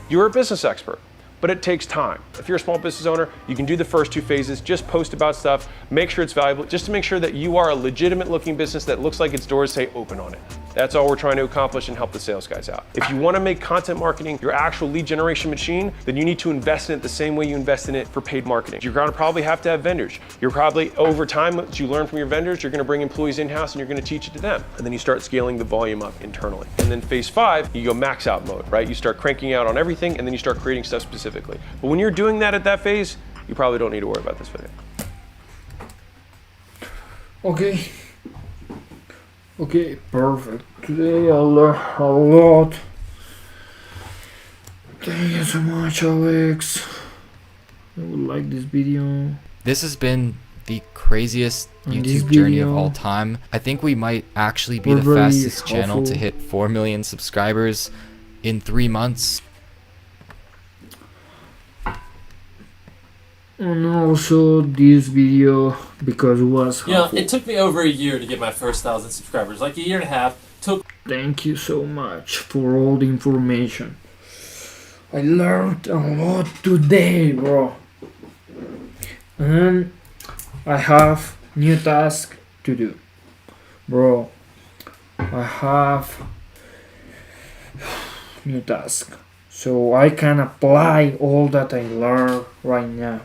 you're a business expert. But it takes time. If you're a small business owner, you can do the first 2 phases, just post about stuff, make sure it's valuable, just to make sure that you are a legitimate looking business that looks like its doors say open on it. That's all we're trying to accomplish and help the sales guys out. If you want to make content marketing your actual lead generation machine, then you need to invest in it the same way you invest in it for paid marketing. You're going to probably have to have vendors. You're probably, over time, what you learn from your vendors, you're going to bring employees in-house and you're going to teach it to them. And then you start scaling the volume up internally. And then phase 5, you go max out mode, right? You start cranking out on everything and then you start creating stuff specifically. But when you're doing that at that phase, you probably don't need to worry about this video. Okay, perfect. Today I learned a lot. Thank you so much, Alex. I would like this video. This has been the craziest YouTube journey of all time. I think we might actually be the fastest channel to hit 4 million subscribers in 3 months. And also this video, because it was helpful. It took me over a year to get my first 1,000 subscribers, like a year and a half. Thank you so much for all the information. I learned a lot today, bro. And I have new task to do, bro. I have new task, so I can apply all that I learned right now.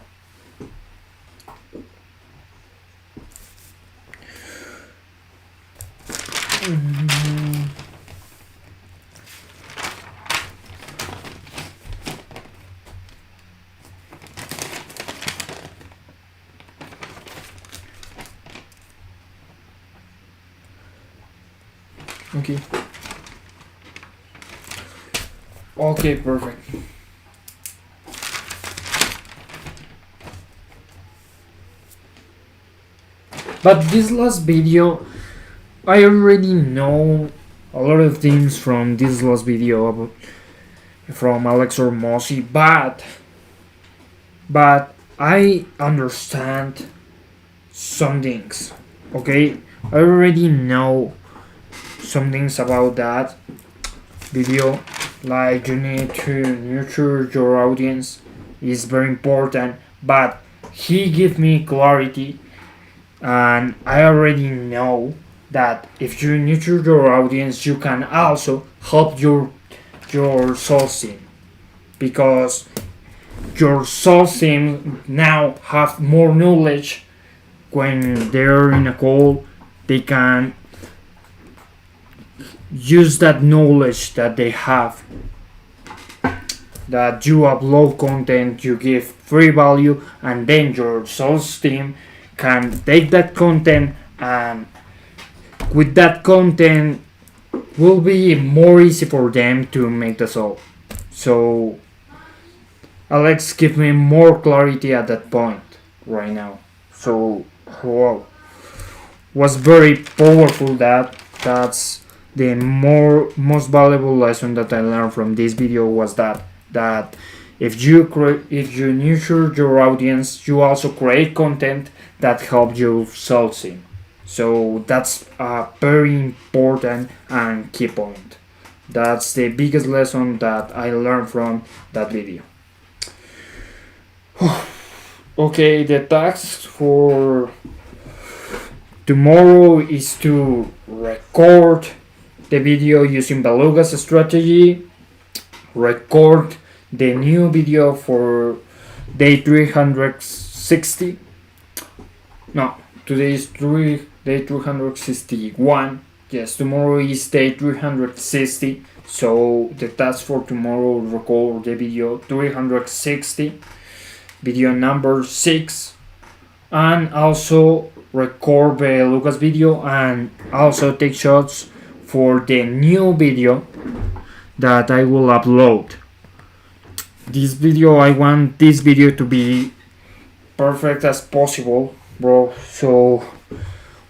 Okay, perfect. But this last video, I already know a lot of things from this last video from Alex Hormozi, but I understand some things, okay? I already know some things about that video, like you need to nurture your audience is very important, but he gave me clarity, and I already know that if you nurture your audience, you can also help your sales team, because your sales team now have more knowledge. When they're in a call, they can use that knowledge that they have, that you upload content, you give free value, and then your sales team can take that content, and with that content will be more easy for them to make the sale. So Alex give me more clarity at that point right now. So wow, was very powerful. That's the most valuable lesson that I learned from this video, was that if you nurture your audience, you also create content that helps your sales team. So that's a very important and key point. That's the biggest lesson that I learned from that video. Okay, the task for tomorrow is to record the video using Beluga's strategy, record the new video for day 360. No, today is day 361. Yes, tomorrow is day 360. So the task for tomorrow, record the video 360, video number 6, and also record the Lucas video, and also take shots for the new video that I will upload. This video, I want this video to be perfect as possible, bro. So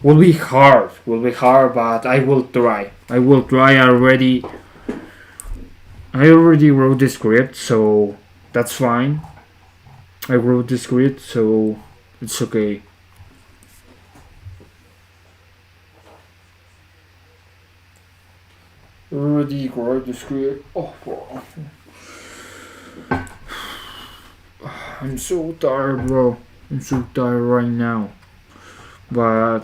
will be hard, but I will try. I already wrote the script, so that's fine. I wrote the script, so it's okay. Already wrote the script. Oh, I'm so tired, bro. I'm so tired right now. But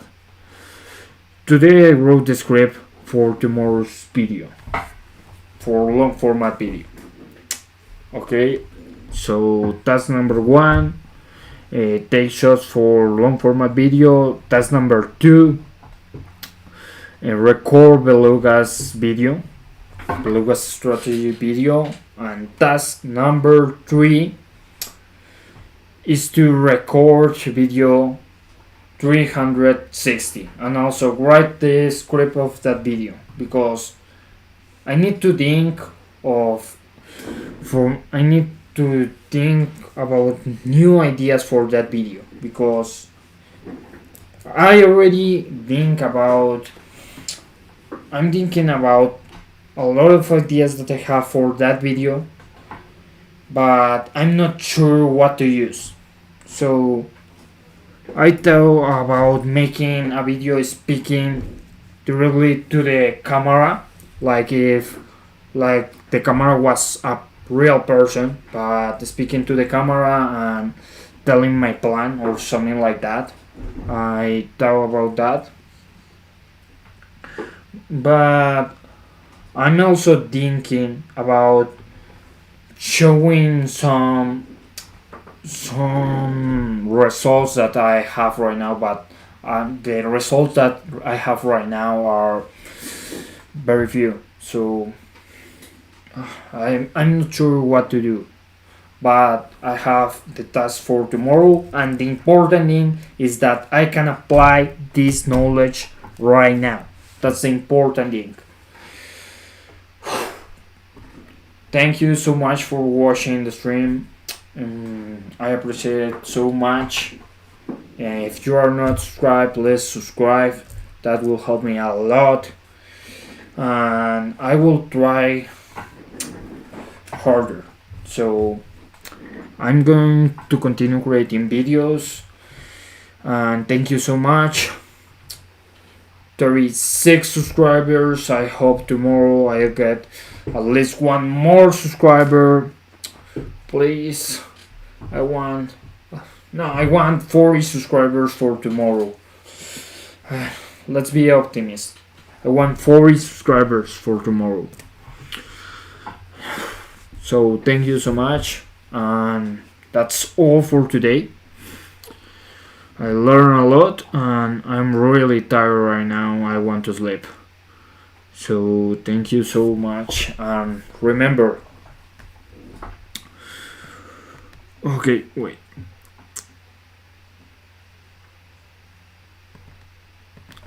today I wrote the script for tomorrow's video, for long format video. Okay, so that's number 1. Take shots for long format video. That's number 2. Record Beluga's video, Beluga's strategy video. And task number 3 is to record video 360 and also write the script of that video, because I need to think about new ideas for that video, because I'm thinking about a lot of ideas that I have for that video, but I'm not sure what to use. So I thought about making a video speaking directly to the camera, like if the camera was a real person, but speaking to the camera and telling my plan or something like that. I thought about that, but I'm also thinking about showing some results that I have right now, but the results that I have right now are very few, so I'm not sure what to do. But I have the task for tomorrow, and the important thing is that I can apply this knowledge right now. That's the important thing. Thank you so much for watching the stream. I appreciate it so much. If you are not subscribed, please subscribe. That will help me a lot, and I will try harder. So I'm going to continue creating videos, and thank you so much. 36 subscribers. I hope tomorrow I'll get at least one more subscriber. Please. I want 40 subscribers for tomorrow. Let's be optimistic. I want 40 subscribers for tomorrow. So thank you so much, and that's all for today. I learned a lot, and I'm really tired right now. I want to sleep. So thank you so much, and remember. Okay, wait.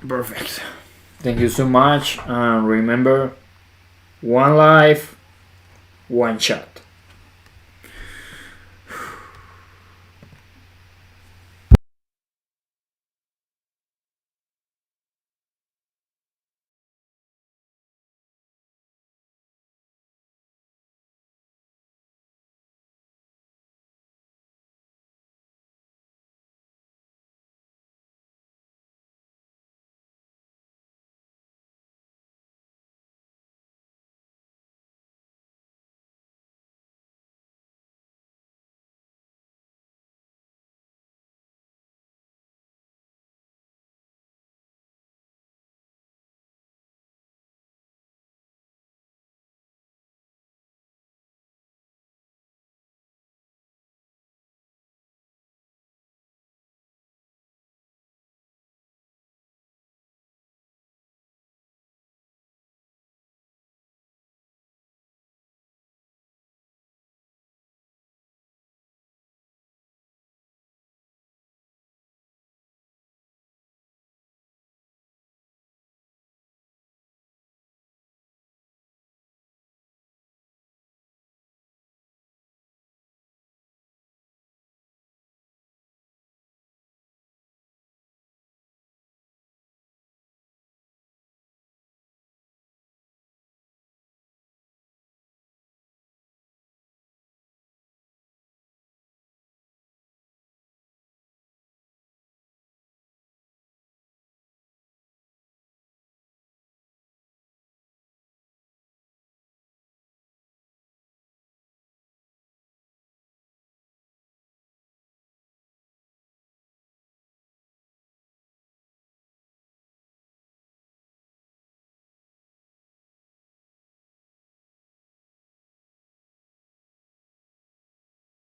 Perfect. Thank you so much, and remember, one life, one shot.